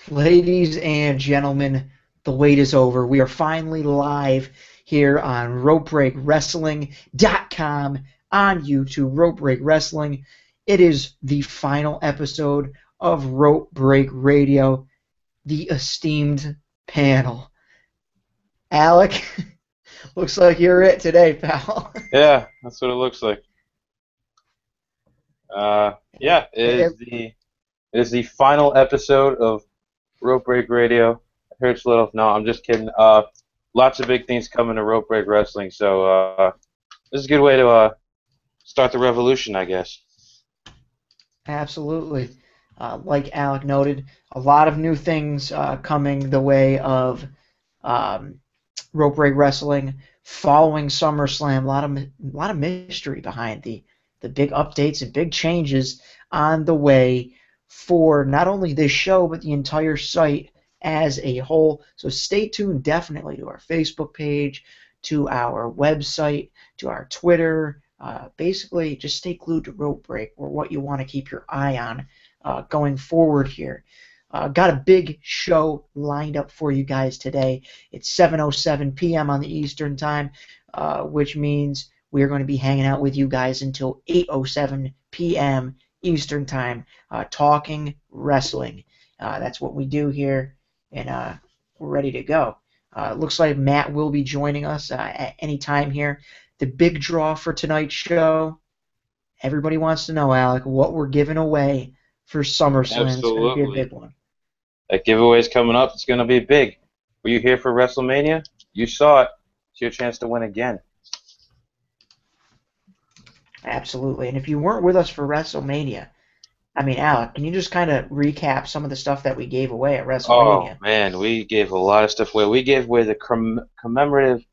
Ladies and gentlemen, the wait is over. We are finally live here on RopeBreakWrestling.com on YouTube, Rope Break Wrestling. It is the final episode of Rope Break Radio, the esteemed panel. Alec, looks like you're it today, pal. Yeah, that's what it looks like. Yeah, it is the final episode of Rope Break Radio. It hurts a little. No, I'm just kidding. Lots of big things coming to Rope Break Wrestling, so this is a good way to start the revolution, I guess. Absolutely. Like Alec noted, a lot of new things coming the way of Rope Break Wrestling following SummerSlam. A lot of mystery behind the big updates and big changes on the way for not only this show but the entire site as a whole. So stay tuned definitely to our Facebook page, to our website, to our Twitter. Basically, just stay glued to Rope Break or what you want to keep your eye on going forward here. Got a big show lined up for you guys today. It's 7:07 p.m. on the Eastern Time, which means we are going to be hanging out with you guys until 8:07 p.m. Eastern Time, talking wrestling. That's what we do here, and we're ready to go. Looks like Matt will be joining us at any time here. The big draw for tonight's show, everybody wants to know, Alec, what we're giving away for SummerSlam. Absolutely. It's going to be a big one. That giveaway is coming up. It's going to be big. Were you here for WrestleMania? You saw it. It's your chance to win again. Absolutely. And if you weren't with us for WrestleMania, I mean, Alec, can you just kind of recap some of the stuff that we gave away at WrestleMania? Oh, man, we gave a lot of stuff away. We gave away the commemorative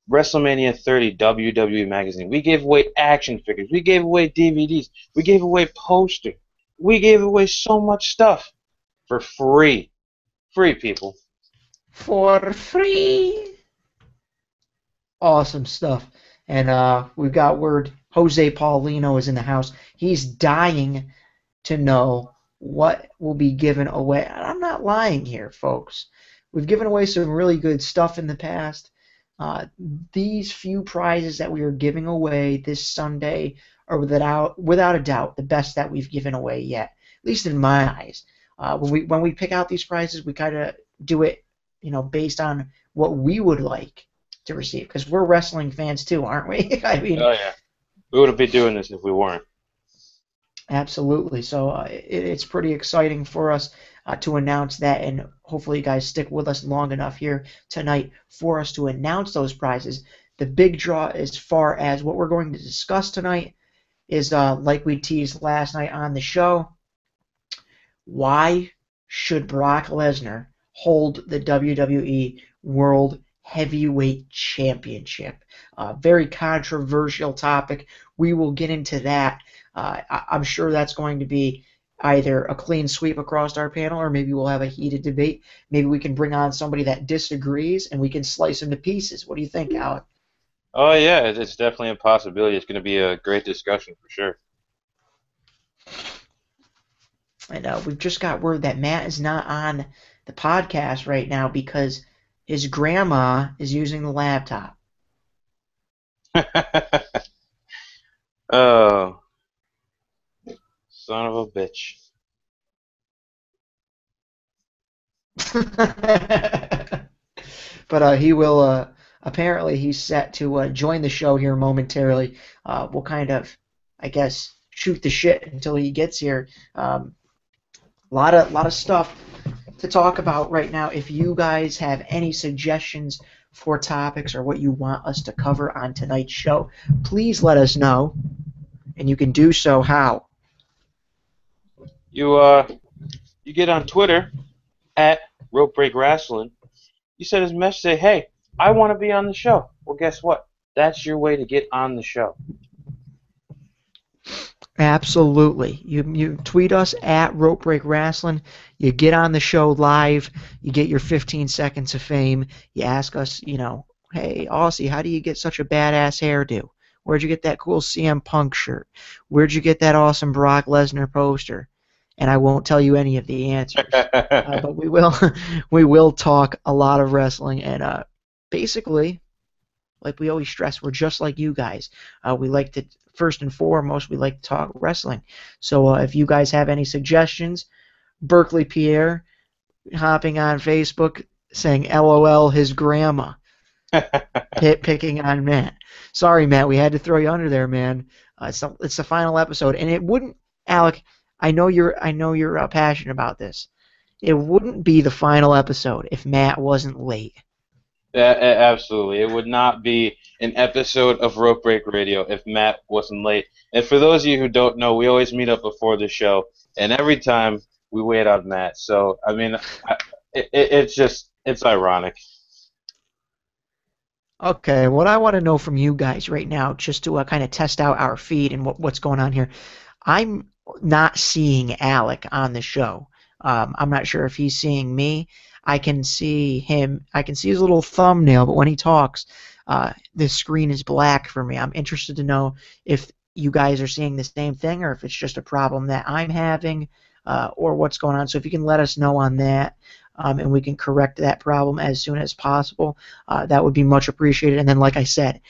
WrestleMania 30 WWE magazine. We gave away action figures. We gave away DVDs. We gave away posters. We gave away so much stuff for free. Free, people. For free. Awesome stuff. And we've got word Jose Paulino is in the house. He's dying to know what will be given away. I'm not lying here, folks. We've given away some really good stuff in the past. These few prizes that we are giving away this Sunday are without a doubt the best that we've given away yet, at least in my eyes. When we pick out these prizes, we kind of do it, based on what we would like to receive, because we're wrestling fans too, aren't we? I mean, oh yeah, we wouldn't be doing this if we weren't. Absolutely. So it's pretty exciting for us to announce that, and hopefully you guys stick with us long enough here tonight for us to announce those prizes. The big draw as far as what we're going to discuss tonight is, like we teased last night on the show, why should Brock Lesnar hold the WWE World Heavyweight Championship? Very controversial topic. We will get into that. I'm sure that's going to be either a clean sweep across our panel, or maybe we'll have a heated debate. Maybe we can bring on somebody that disagrees, and we can slice them to pieces. What do you think, Alec? Oh, yeah, it's definitely a possibility. It's going to be a great discussion for sure. And we've just got word that Matt is not on the podcast right now because his grandma is using the laptop. Oh, son of a bitch. But he will, apparently he's set to join the show here momentarily. We'll kind of, I guess, shoot the shit until he gets here. A lot of stuff to talk about right now. If you guys have any suggestions for topics or what you want us to cover on tonight's show, please let us know. And you can do so how? You get on Twitter at Rope Break Wrestling. You send us a message, say, hey, I want to be on the show. Well, guess what? That's your way to get on the show. Absolutely. You tweet us at Rope Break Wrestling. You get on the show live. You get your 15 seconds of fame. You ask us, hey, Aussie, how do you get such a badass hairdo? Where'd you get that cool CM Punk shirt? Where'd you get that awesome Brock Lesnar poster? and I won't tell you any of the answers. But we will we will talk a lot of wrestling, and basically, like we always stress, we're just like you guys. We like to, first and foremost, we like to talk wrestling. So if you guys have any suggestions, Berkeley Pierre hopping on Facebook saying LOL his grandma, picking on Matt. Sorry, Matt, we had to throw you under there, man. It's the final episode, and it wouldn't, Alec. I know you're passionate about this. It wouldn't be the final episode if Matt wasn't late. Absolutely. It would not be an episode of Rope Break Radio if Matt wasn't late. And for those of you who don't know, we always meet up before the show, and every time we wait on Matt. So, I mean, it's ironic. Okay, what I want to know from you guys right now, just to kind of test out our feed and what's going on here, I'm not seeing Alec on the show. I'm not sure if he's seeing me. I can see him. I can see his little thumbnail, but when he talks, the screen is black for me. I'm interested to know if you guys are seeing the same thing or if it's just a problem that I'm having or what's going on. So if you can let us know on that, and we can correct that problem as soon as possible, that would be much appreciated. And then, like I said,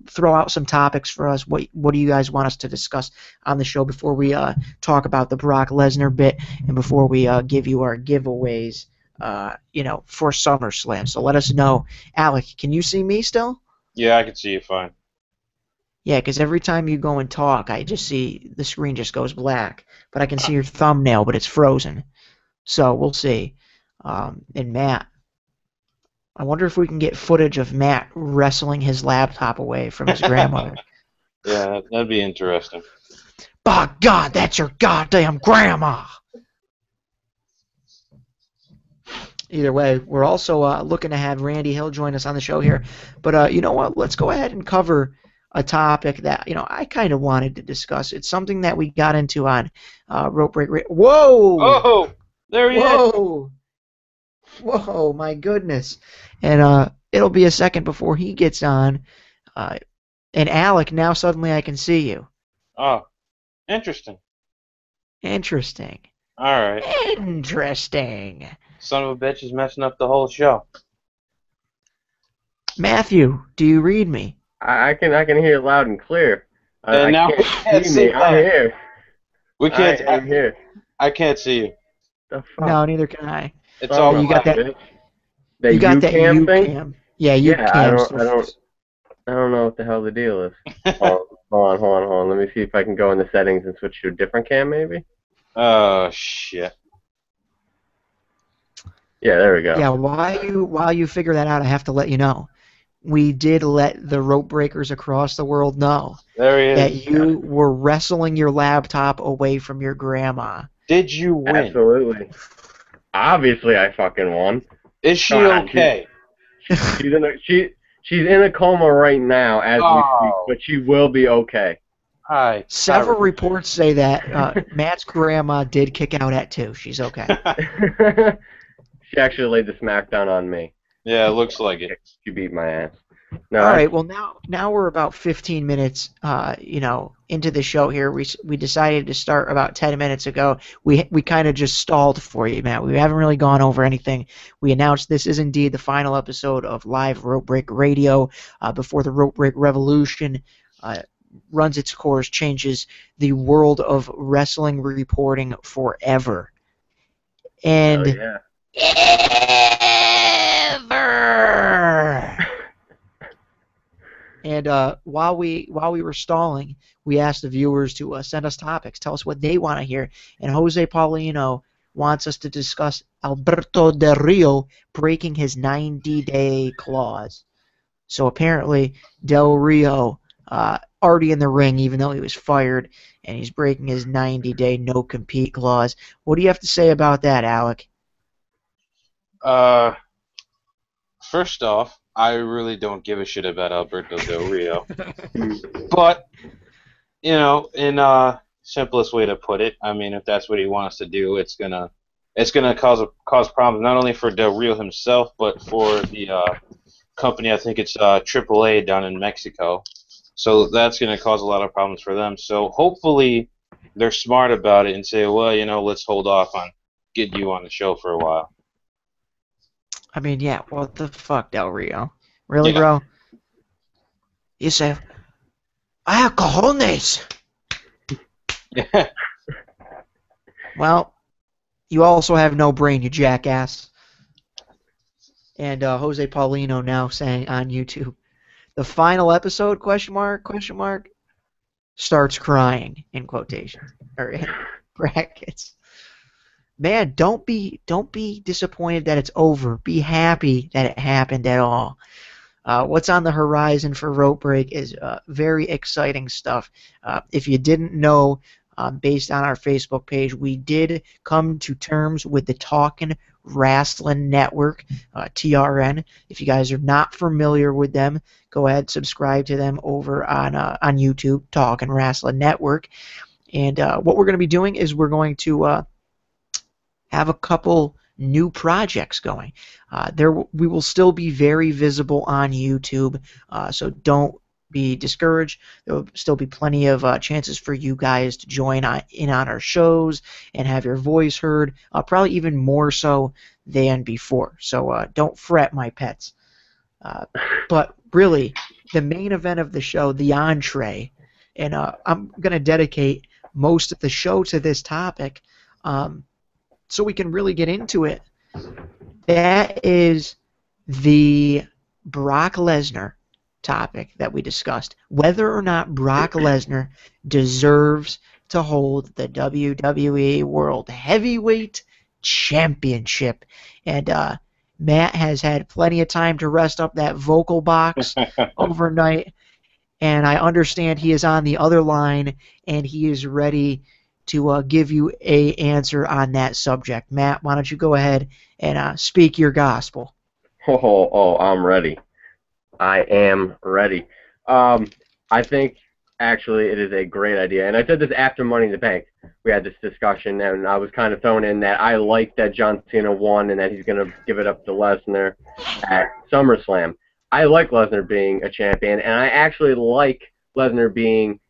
throw out some topics for us. What do you guys want us to discuss on the show before we talk about the Brock Lesnar bit and before we give you our giveaways, for SummerSlam? So let us know. Alec, can you see me still? Yeah, I can see you fine. Yeah, because every time you go and talk, I just see the screen just goes black. But I can see your thumbnail, but it's frozen. So we'll see. And Matt, I wonder if we can get footage of Matt wrestling his laptop away from his grandmother. Yeah, that'd be interesting. By God, that's your goddamn grandma! Either way, we're also looking to have Randy Hill join us on the show here. But you know what? Let's go ahead and cover a topic that I kind of wanted to discuss. It's something that we got into on Rope Break Radio. Whoa! Oh, there he is! Whoa, my goodness. And it'll be a second before he gets on. And Alec, now suddenly I can see you. Oh, interesting. Interesting. All right. Interesting. Son of a bitch is messing up the whole show. Matthew, do you read me? I can hear loud and clear. And now we can't see me. I'm here. We can't. I'm here. I can't see you. The fuck? No, neither can I. It's all you got that. You got that U thing? cam. Yeah, you yeah, cam. I don't know what the hell the deal is. Hold on. Let me see if I can go in the settings and switch to a different cam, maybe. Oh shit. Yeah, there we go. Yeah, while you figure that out, I have to let you know. We did let the rope breakers across the world know there he is. that you were wrestling your laptop away from your grandma. Did you win? Absolutely. Obviously, I fucking won. Is she okay? She's in a coma right now as we speak, but she will be okay. Hi. Several reports say that Matt's grandma did kick out at 2. She's okay. She actually laid the smackdown on me. Yeah, it looks like it. She beat my ass. No, all right. Well, now we're about 15 minutes, into the show here. We decided to start about 10 minutes ago. We kind of just stalled for you, Matt. We haven't really gone over anything. We announced this is indeed the final episode of Live Rope Break Radio before the Rope Break Revolution runs its course, changes the world of wrestling reporting forever. And yeah. ever. And while we were stalling, we asked the viewers to send us topics, tell us what they want to hear. And Jose Paulino wants us to discuss Alberto Del Rio breaking his 90-day clause. So apparently Del Rio already in the ring, even though he was fired, and he's breaking his 90-day no-compete clause. What do you have to say about that, Alec? First off, I really don't give a shit about Alberto Del Rio. But, in simplest way to put it, I mean, if that's what he wants to do, it's gonna cause problems not only for Del Rio himself, but for the company. I think it's AAA down in Mexico. So that's gonna cause a lot of problems for them. So hopefully, they're smart about it and say, well, let's hold off on getting you on the show for a while. I mean, yeah, what the fuck, Del Rio? Really, Yeah. bro? You say, I have cojones. Yeah. Well, you also have no brain, you jackass. And Jose Paulino now saying on YouTube, the final episode, question mark, starts crying, in quotations, or in brackets. Man, don't be disappointed that it's over. Be happy that it happened at all. What's on the horizon for Rope Break is very exciting stuff. If you didn't know, based on our Facebook page, we did come to terms with the Talkin' Wrestling Network, TRN. If you guys are not familiar with them, go ahead, subscribe to them over on YouTube, Talkin' Wrestling Network. And what we're going to be doing is we're going to have a couple new projects going. We will still be very visible on YouTube, so don't be discouraged. There will still be plenty of chances for you guys to join in on our shows and have your voice heard, probably even more so than before. So don't fret, my pets. But really, the main event of the show, the entree, and I'm going to dedicate most of the show to this topic, so we can really get into it. That is the Brock Lesnar topic that we discussed. Whether or not Brock Lesnar deserves to hold the WWE World Heavyweight Championship. And Matt has had plenty of time to rest up that vocal box overnight. And I understand he is on the other line and he is ready to give you a answer on that subject. Matt, why don't you go ahead and speak your gospel? Oh, I'm ready. I am ready. I think actually it is a great idea, and I said this after Money in the Bank. We had this discussion, and I was kind of thrown in that I like that John Cena won and that he's going to give it up to Lesnar at SummerSlam. I like Lesnar being a champion, and I actually like Lesnar being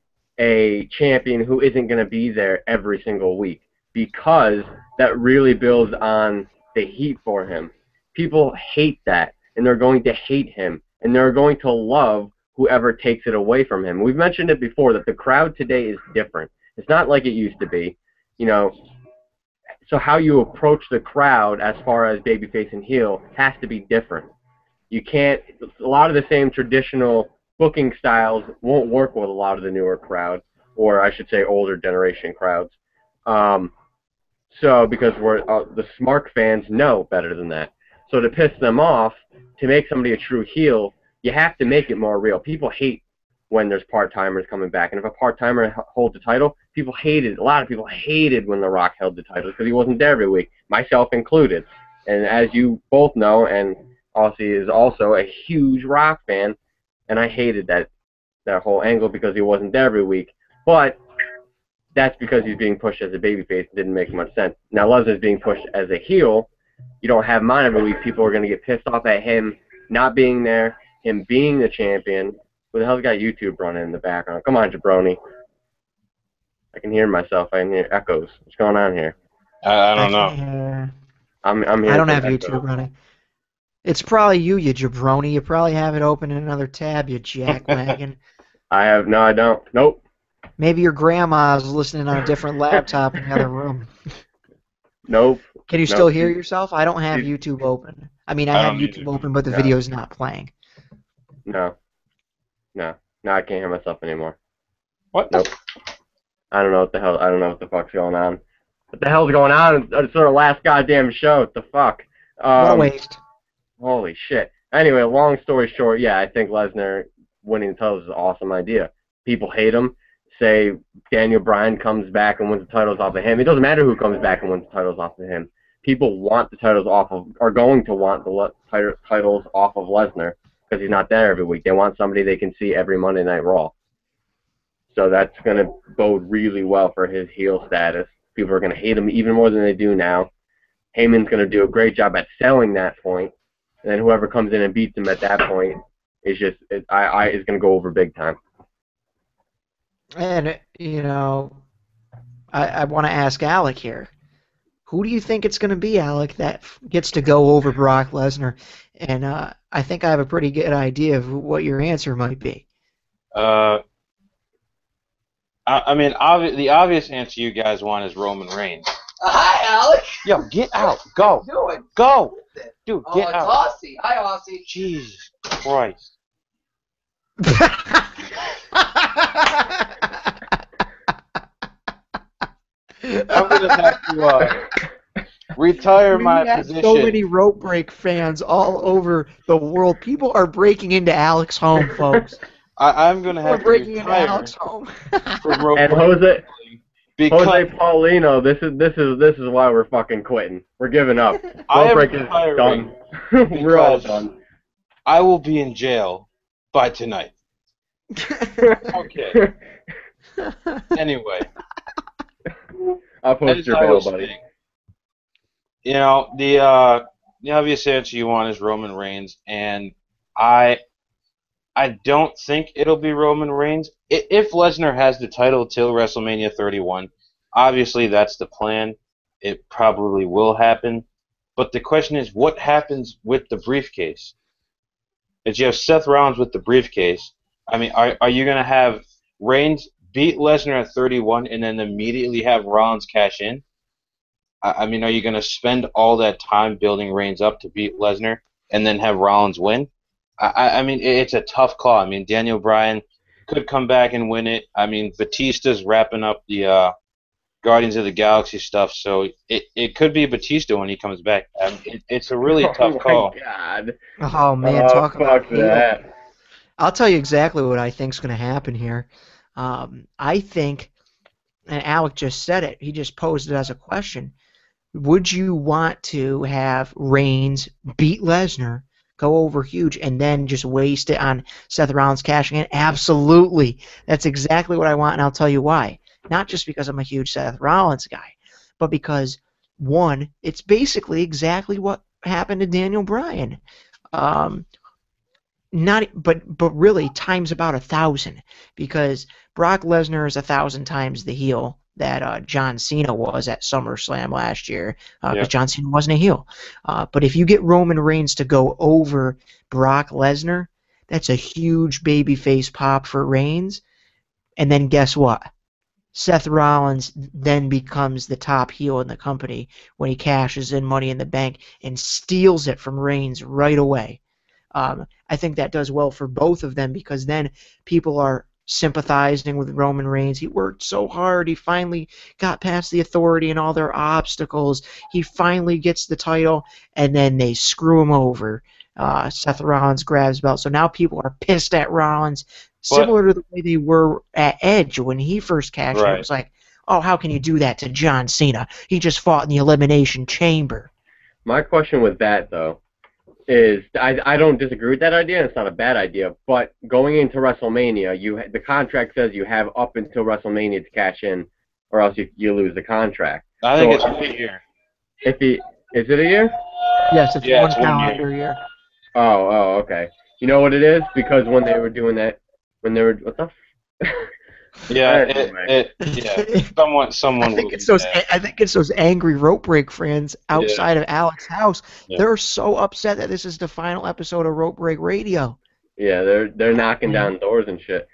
a champion who isn't going to be there every single week, because that really builds on the heat for him. People hate that, and they're going to hate him, and they're going to love whoever takes it away from him. We've mentioned it before that the crowd today is different. It's not like it used to be, so how you approach the crowd as far as babyface and heel has to be different. You can't, a lot of the same traditional booking styles won't work with a lot of the newer crowd, or I should say older generation crowds. Because the smart fans know better than that. So to piss them off, to make somebody a true heel, you have to make it more real. People hate when there's part-timers coming back. And if a part-timer holds the title, people hated, a lot of people hated when The Rock held the title because he wasn't there every week, myself included. And as you both know, and Aussie is also a huge Rock fan, and I hated that whole angle because he wasn't there every week. But that's because he's being pushed as a babyface. It didn't make much sense. Now Lesnar's being pushed as a heel. You don't have him on every week. People are going to get pissed off at him not being there, him being the champion. Who the hell's got YouTube running in the background? Come on, jabroni. I can hear myself. I can hear echoes. What's going on here? I don't know. I'm here. I don't have YouTube running. It's probably you jabroni. You probably have it open in another tab, you jackwagon. I have no. I don't. Nope. Maybe your grandma's listening on a different laptop in the other room. Nope. Can you still hear yourself? I don't have YouTube open. I mean, I have YouTube open, but the video's not playing. No, I can't hear myself anymore. What? Nope. I don't know what the hell. I don't know what the fuck's going on. What the hell's going on? It's our last goddamn show. What the fuck? What a waste. Holy shit. Anyway, long story short, yeah, I think Lesnar winning the title is an awesome idea. People hate him. Say Daniel Bryan comes back and wins the titles off of him. It doesn't matter who comes back and wins the titles off of him. People want the titles are going to want the titles off of Lesnar because he's not there every week. They want somebody they can see every Monday Night Raw. So that's going to bode really well for his heel status. People are going to hate him even more than they do now. Heyman's going to do a great job at selling that point, and then whoever comes in and beats him at that point is going to go over big time. And, I want to ask Alec here. Who do you think it's going to be, Alec, that gets to go over Brock Lesnar? And I think I have a pretty good idea of what your answer might be. Uh, I mean, the obvious answer you guys want is Roman Reigns. Hi, Alec. Yo, get out. Go. How you doing? Go. Dude, Oh, get it's out. Aussie. Hi, Aussie. Jesus Christ. I'm going to have to retire We my have position. so many rope break fans all over the world. People are breaking into Alec's home, folks. I'm going to People are have to breaking into retire Alec's home. from rope And break because Jose Paulino, this is why we're fucking quitting. We're giving up. I Rope am break is retiring done. We're all because done. I will be in jail by tonight. Okay. Anyway, I'll post as your I bail, was buddy. saying, the obvious answer you want is Roman Reigns, and I don't think it'll be Roman Reigns. If Lesnar has the title till WrestleMania 31, obviously that's the plan. It probably will happen. But the question is, what happens with the briefcase? If you have Seth Rollins with the briefcase, I mean, are you going to have Reigns beat Lesnar at 31 and then immediately have Rollins cash in? I mean, are you going to spend all that time building Reigns up to beat Lesnar and then have Rollins win? I mean, it's a tough call. I mean, Daniel Bryan could come back and win it. I mean, Batista's wrapping up the Guardians of the Galaxy stuff, so it could be Batista when he comes back. It's a really tough call. Oh my god. Oh, man, Oh, talk about fuck hate. that. I'll tell you exactly what I think's going to happen here. I think, and Alec just said it, he just posed it as a question. Would you want to have Reigns beat Lesnar, go over huge, and then just waste it on Seth Rollins cashing in? Absolutely. That's exactly what I want, and I'll tell you why. Not just because I'm a huge Seth Rollins guy, but because, one, it's basically exactly what happened to Daniel Bryan. But really times about 1,000, because Brock Lesnar is 1,000 times the heel that John Cena was at SummerSlam last year, because John Cena wasn't a heel. But if you get Roman Reigns to go over Brock Lesnar, that's a huge babyface pop for Reigns. And then guess what? Seth Rollins then becomes the top heel in the company when he cashes in Money in the Bank and steals it from Reigns right away. I think that does well for both of them, because then people are sympathizing with Roman Reigns. He worked so hard. He finally got past the Authority and all their obstacles. He finally gets the title, and then they screw him over. Seth Rollins grabs belt. So now people are pissed at Rollins, similar to the way they were at Edge when he first cashed in. It was like, oh, how can you do that to John Cena? He just fought in the Elimination Chamber. My question with that, though, is I don't disagree with that idea, and it's not a bad idea, but going into WrestleMania, the contract says you have up until WrestleMania to cash in, or else you lose the contract. I think it's a year. Is it a year? Yes, it's one it's 1 calendar year. Oh, okay. You know what it is? Because when they were doing that, what the someone. I think it's those angry rope break fans outside of Alex's house. Yeah. They're so upset that this is the final episode of Rope Break Radio. Yeah, they're knocking down doors and shit.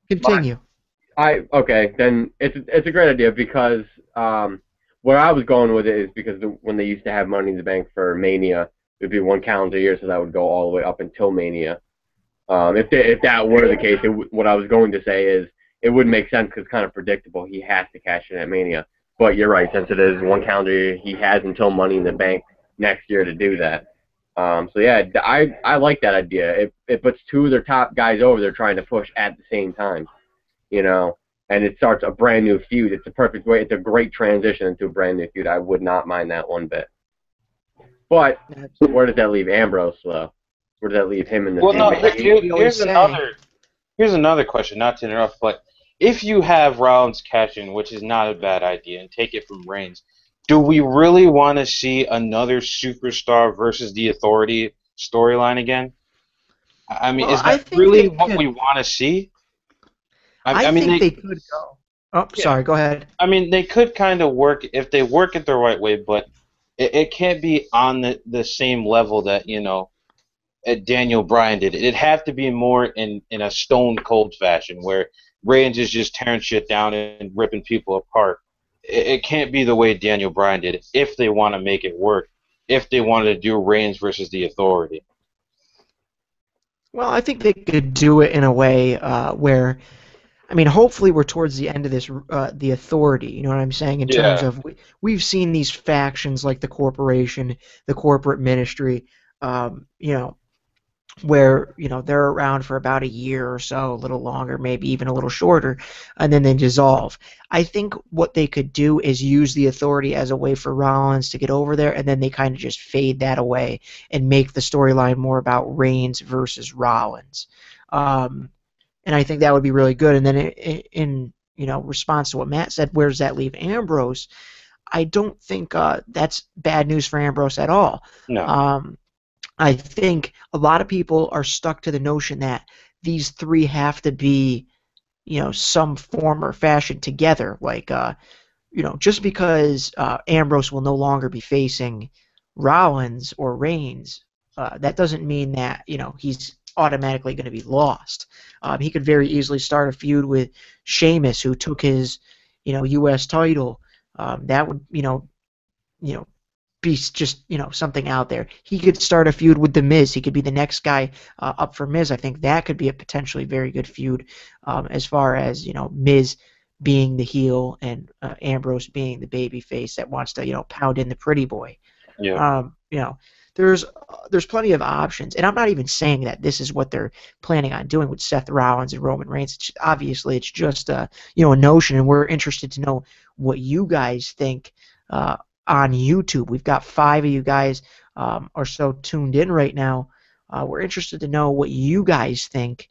Continue. Okay, then it's a great idea, because where I was going with it is because when they used to have Money in the Bank for Mania, it would be 1 calendar year, so that would go all the way up until Mania. If that were the case, what I was going to say is it would make sense because it's kind of predictable. He has to cash in at Mania. But you're right, since it is 1 calendar year, he has until Money in the Bank next year to do that. So yeah, I like that idea. It puts 2 of their top guys over there trying to push at the same time, and it starts a brand new feud. It's a perfect way. It's a great transition into a brand new feud. I would not mind that one bit. But where does that leave Ambrose, though? Where does that leave him in the Well, no, feud? here's another question, not to interrupt, but if you have Rollins cash in, which is not a bad idea, and take it from Reigns, do we really want to see another superstar versus the Authority storyline again? I mean, is that really what we want to see? I think they could go. Oh, Yeah. sorry. Go ahead. I mean, they could kind of work if they work it the right way, but it can't be on the same level that, Daniel Bryan did. It'd have to be more in a stone cold fashion where Reigns is just tearing shit down and ripping people apart. It can't be the way Daniel Bryan did it if they want to make it work. If they wanted to do Reigns versus the Authority. Well, I think they could do it in a way where, I mean, hopefully we're towards the end of this, the Authority. You know what I'm saying? In terms Yeah. of we've seen these factions like the corporation, the corporate ministry, you know, where they're around for about a year or so, a little longer, maybe even a little shorter, and then they dissolve. I think what they could do is use the Authority as a way for Rollins to get over there, and then they kind of just fade that away and make the storyline more about Reigns versus Rollins. And I think that would be really good. And then in response to what Matt said, where does that leave Ambrose? I don't think that's bad news for Ambrose at all. No. I think a lot of people are stuck to the notion that these three have to be, some form or fashion together. Like, just because Ambrose will no longer be facing Rollins or Reigns, that doesn't mean that, he's automatically going to be lost. He could very easily start a feud with Sheamus, who took his, U.S. title. That would, be just something out there. He could start a feud with the Miz. He could be the next guy up for Miz. I think that could be a potentially very good feud, as far as Miz being the heel and Ambrose being the baby face that wants to pound in the pretty boy. Yeah. There's plenty of options, and I'm not even saying that this is what they're planning on doing with Seth Rollins and Roman Reigns. Obviously, it's just a notion, and we're interested to know what you guys think on YouTube. We've got 5 of you guys or so tuned in right now. We're interested to know what you guys think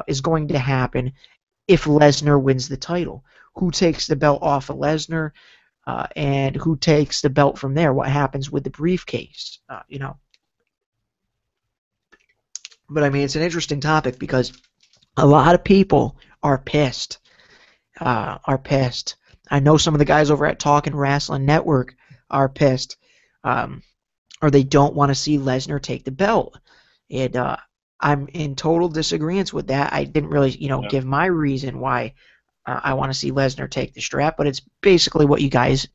is going to happen if Lesnar wins the title. Who takes the belt off of Lesnar, and who takes the belt from there? What happens with the briefcase? But I mean, it's an interesting topic because a lot of people are pissed. I know some of the guys over at Talkin' Wrestling Network are pissed, or they don't want to see Lesnar take the belt. And I'm in total disagreement with that. I didn't really, give my reason why I want to see Lesnar take the strap, but it's basically what you guys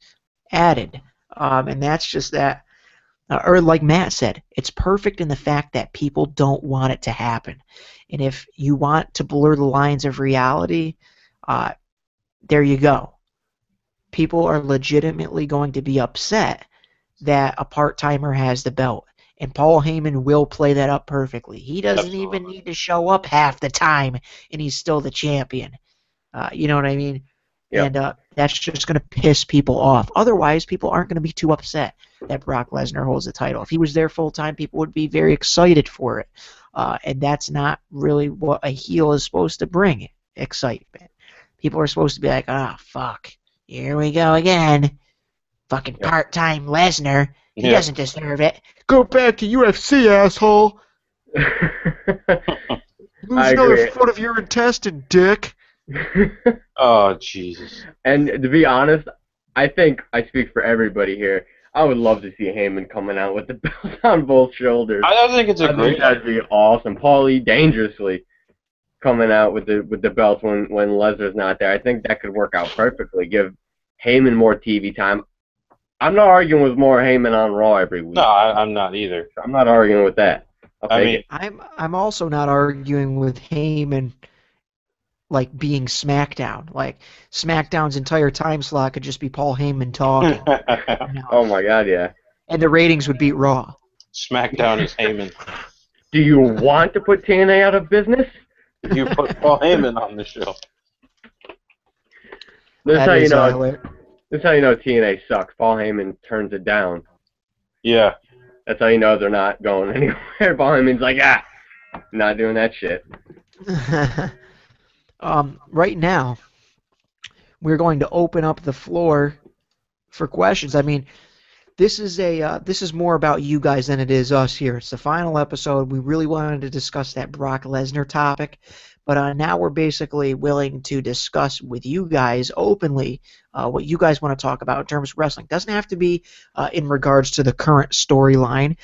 added. And that's just that, or like Matt said, it's perfect in the fact that people don't want it to happen. And if you want to blur the lines of reality, there you go. People are legitimately going to be upset that a part-timer has the belt. And Paul Heyman will play that up perfectly. He doesn't even need to show up half the time, and he's still the champion. You know what I mean? Yep. And that's just going to piss people off. Otherwise, people aren't going to be too upset that Brock Lesnar holds the title. If he was there full-time, people would be very excited for it. And that's not really what a heel is supposed to bring, excitement. People are supposed to be like, oh, fuck, here we go again. Fucking part-time Lesnar. He doesn't deserve it. Go back to UFC, asshole. Lose another foot of your intestine, dick. Oh, Jesus. And to be honest, I think I speak for everybody here. I would love to see Heyman coming out with the belt on both shoulders. I think it's a great. That'd be awesome. Paulie dangerously coming out with the belt when Lesnar's not there. I think that could work out perfectly. Give Heyman more TV time. I'm not arguing with more Heyman on Raw every week. No, I'm not either. I'm not arguing with that. I'm also not arguing with Heyman like being SmackDown. Like SmackDown's entire time slot could just be Paul Heyman talking. Oh my God, yeah. And the ratings would beat Raw. SmackDown is Heyman. Do you want to put TNA out of business? You put Paul Heyman on the show. This is how you know. This is how you know TNA sucks. Paul Heyman turns it down. Yeah. That's how you know they're not going anywhere. Paul Heyman's like, not doing that shit. Right now, we're going to open up the floor for questions. I mean, this is more about you guys than it is us here. It's the final episode. We really wanted to discuss that Brock Lesnar topic, but now we're basically willing to discuss with you guys openly what you guys want to talk about in terms of wrestling. Doesn't have to be in regards to the current storyline.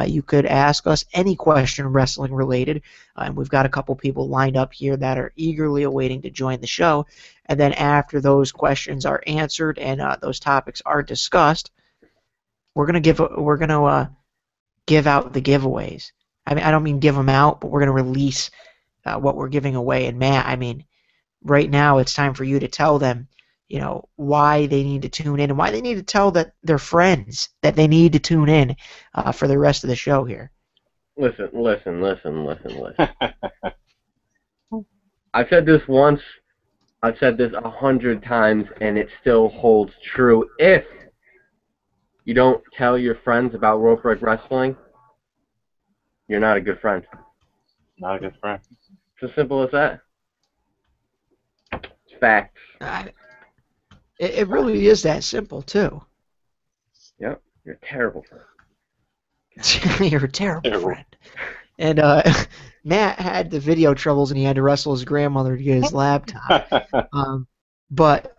You could ask us any question wrestling related, and we've got a couple people lined up here that are eagerly awaiting to join the show. And then after those questions are answered and those topics are discussed, we're gonna give out the giveaways. I mean, I don't mean give them out, but we're gonna release what we're giving away. And Matt, I mean, right now it's time for you to tell them, why they need to tune in and why they need to tell their friends that they need to tune in for the rest of the show here. Listen. I've said this once. I've said this 100 times, and it still holds true. If you don't tell your friends about Rope Break Wrestling, you're not a good friend. Not a good friend. It's as simple as that. It's facts. It really is that simple, too. Yep, you're a terrible friend. You're a terrible friend. And Matt had the video troubles, and he had to wrestle his grandmother to get his laptop. But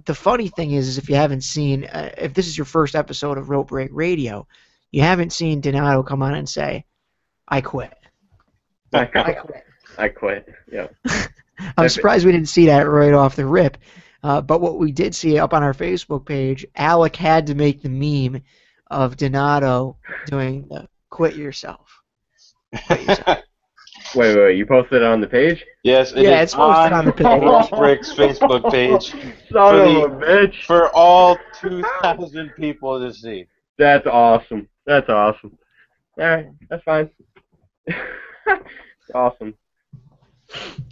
the funny thing is if you haven't seen, if this is your first episode of Rope Break Radio, you haven't seen Donato come on and say, I quit. I quit. Yeah. I'm surprised we didn't see that right off the rip. But what we did see up on our Facebook page, Alec had to make the meme of Donato doing the quit yourself. Wait, you posted it on the page? Yes, it's posted on the page. Rope Break's Facebook page. Son of a bitch. For all 2,000 people to see. That's awesome. Alright, that's fine. Awesome.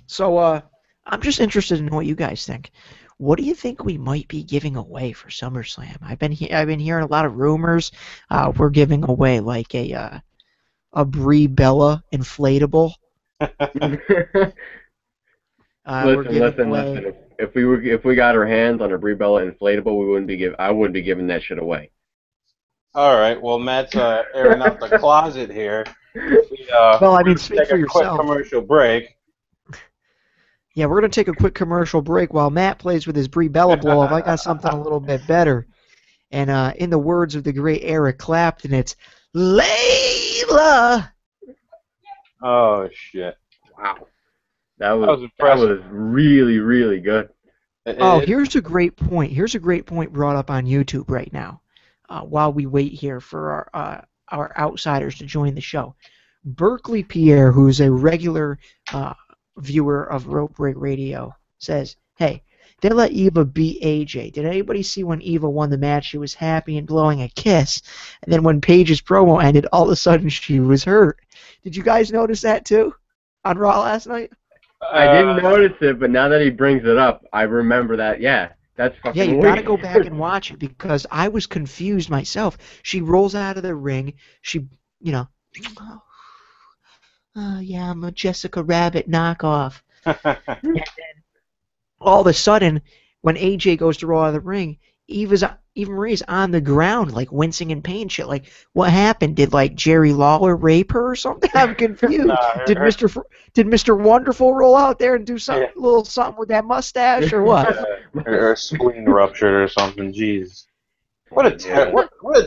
So, I'm just interested in what you guys think. What do you think we might be giving away for SummerSlam? I've been hearing a lot of rumors. We're giving away like a Brie Bella inflatable. Listen. If we got our hands on a Brie Bella inflatable, I wouldn't be giving that shit away. All right. Well, Matt's airing out the closet here. Well, I mean, speak take for a yourself. Quick commercial break. Yeah, we're going to take a quick commercial break while Matt plays with his Brie Bella blow-up. I got something a little bit better. And in the words of the great Eric Clapton, it's Layla. Oh, shit. Wow. That was really, really good. Here's a great point. Here's a great point brought up on YouTube right now while we wait here for our outsiders to join the show. Berkeley Pierre, who's a regular viewer of Rope Break Radio, says, hey, they let Eva beat AJ. Did anybody see when Eva won the match, she was happy and blowing a kiss, and then when Paige's promo ended, all of a sudden she was hurt? Did you guys notice that too on Raw last night? I didn't notice it, but now that he brings it up, I remember that. Yeah, that's fucking weird. Yeah, you got to go back and watch it because I was confused myself. She rolls out of the ring. She, yeah, I'm a Jessica Rabbit knockoff. And then all of a sudden, when AJ goes to roll out of the ring, Eva Marie's on the ground, like wincing in pain. Shit, like what happened? Did like Jerry Lawler rape her or something? I'm confused. Did Mr. Wonderful roll out there and do something, little something with that mustache or what? Or a spleen ruptured or something. Jeez, what a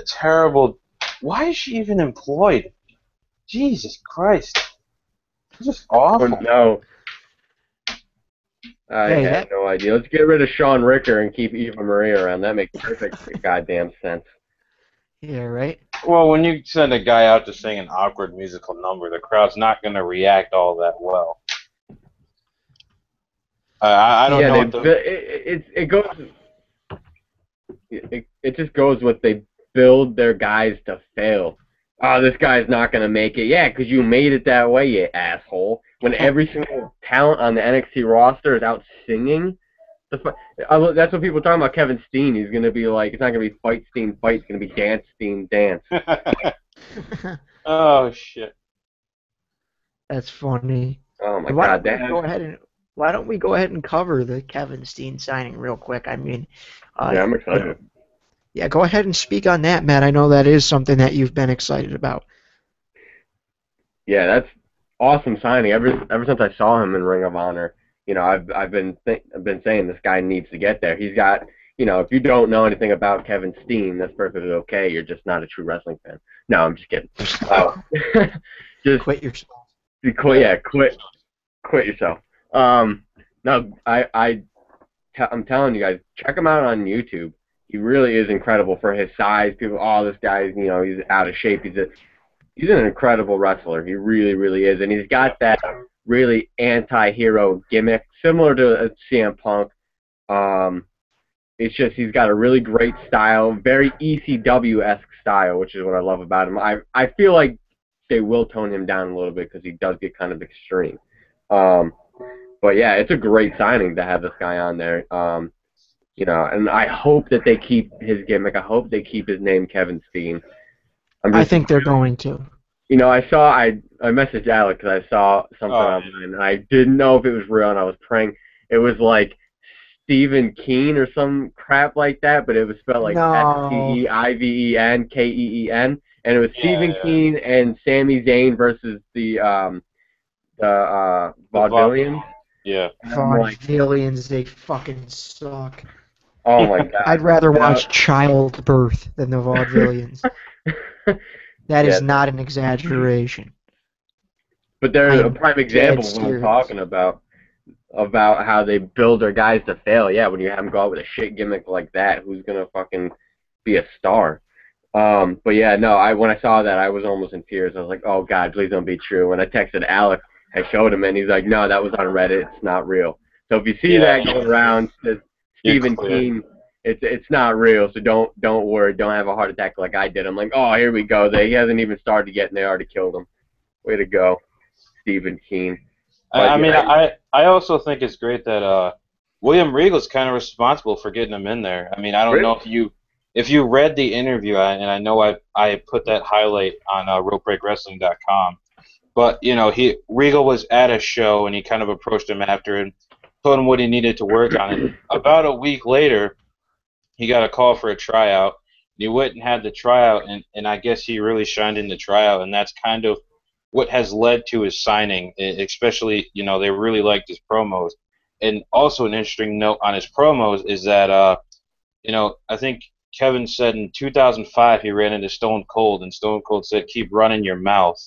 terrible. Why is she even employed? Jesus Christ, it's just awful. Oh, no. I have no idea. Let's get rid of Sean Ricker and keep Eva Marie around. That makes perfect goddamn sense. Yeah, right? Well, when you send a guy out to sing an awkward musical number, the crowd's not going to react all that well. I don't know. It just goes with they build their guys to fail. Oh, this guy's not going to make it. Yeah, because you made it that way, you asshole. When every single talent on the NXT roster is out singing, that's what people are talking about Kevin Steen. He's going to be like, it's not going to be Fight Steen Fight, it's going to be Dance Steen Dance. Oh, shit. That's funny. Oh, my God. Why don't we go ahead and cover the Kevin Steen signing real quick? I mean, yeah, I'm excited. Yeah, go ahead and speak on that, Matt. I know that is something that you've been excited about. Yeah, that's awesome signing. Ever since I saw him in Ring of Honor, I've been saying this guy needs to get there. He's got, if you don't know anything about Kevin Steen, that's perfectly okay. You're just not a true wrestling fan. No, I'm just kidding. Just Quit yourself. quit, yeah, quit yourself. No, I'm telling you guys, check him out on YouTube. He really is incredible for his size. People, oh, this guy's, he's out of shape. He's an incredible wrestler. He really, really is. And he's got that really anti-hero gimmick, similar to CM Punk. It's just he's got a really great style, very ECW-esque style, which is what I love about him. I feel like they will tone him down a little bit because he does get kind of extreme. But yeah, it's a great signing to have this guy on there. And I hope that they keep his gimmick. I hope they keep his name, Kevin Steen. I think they're going to. I messaged Alec because I saw something online, and I didn't know if it was real, and I was praying. It was like Stephen Keen or some crap like that, but it was spelled like STEIVENKEEN, and it was Stephen Keen and Sami Zayn versus the Vaudevillains. Yeah. Vaudevillains, they fucking suck. Oh my god. I'd rather watch Childbirth than the Vaudevillains. That is not an exaggeration. But they're a prime example of what I'm talking about how they build their guys to fail. Yeah, when you have them go out with a shit gimmick like that, who's gonna fucking be a star? But yeah, no, when I saw that, I was almost in tears. I was like, oh god, please don't be true. When I texted Alex, I showed him, and he's like, no, that was on Reddit. It's not real. So if you see that going around, Stephen King, it's not real. So don't worry. Don't have a heart attack like I did. I'm like, oh, here we go. He hasn't even started yet, and they already killed him. Way to go, Stephen King. I also think it's great that William Regal's kind of responsible for getting him in there. I mean, I don't know if you read the interview, and I know I put that highlight on RopeBreakWrestling.com. But Regal was at a show, and he kind of approached him after and told him what he needed to work on. And about a week later, he got a call for a tryout. He went and had the tryout, and I guess he really shined in the tryout, and that's kind of what has led to his signing. Especially, they really liked his promos. And also an interesting note on his promos is that, I think Kevin said in 2005 he ran into Stone Cold, and Stone Cold said, "Keep running your mouth,"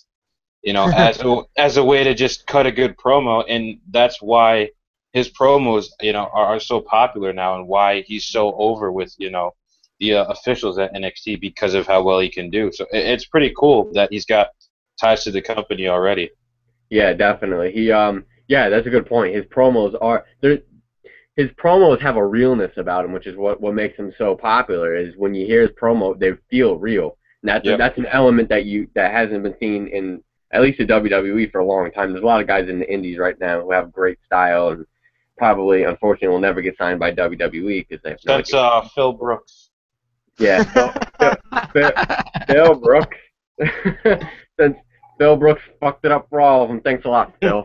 as a way to just cut a good promo, and that's why his promos, are so popular now, and why he's so over with, the officials at NXT because of how well he can do. So it's pretty cool that he's got ties to the company already. Yeah, definitely. Yeah, that's a good point. His promos have a realness about him, which is what makes him so popular. Is when you hear his promo, they feel real. And that's an element that hasn't been seen in at least the WWE for a long time. There's a lot of guys in the indies right now who have great style and probably, unfortunately, will never get signed by WWE because they have no idea. That's Phil Brooks. Yeah, Phil Brooks. Since Phil Brooks fucked it up for all of them. Thanks a lot, Phil.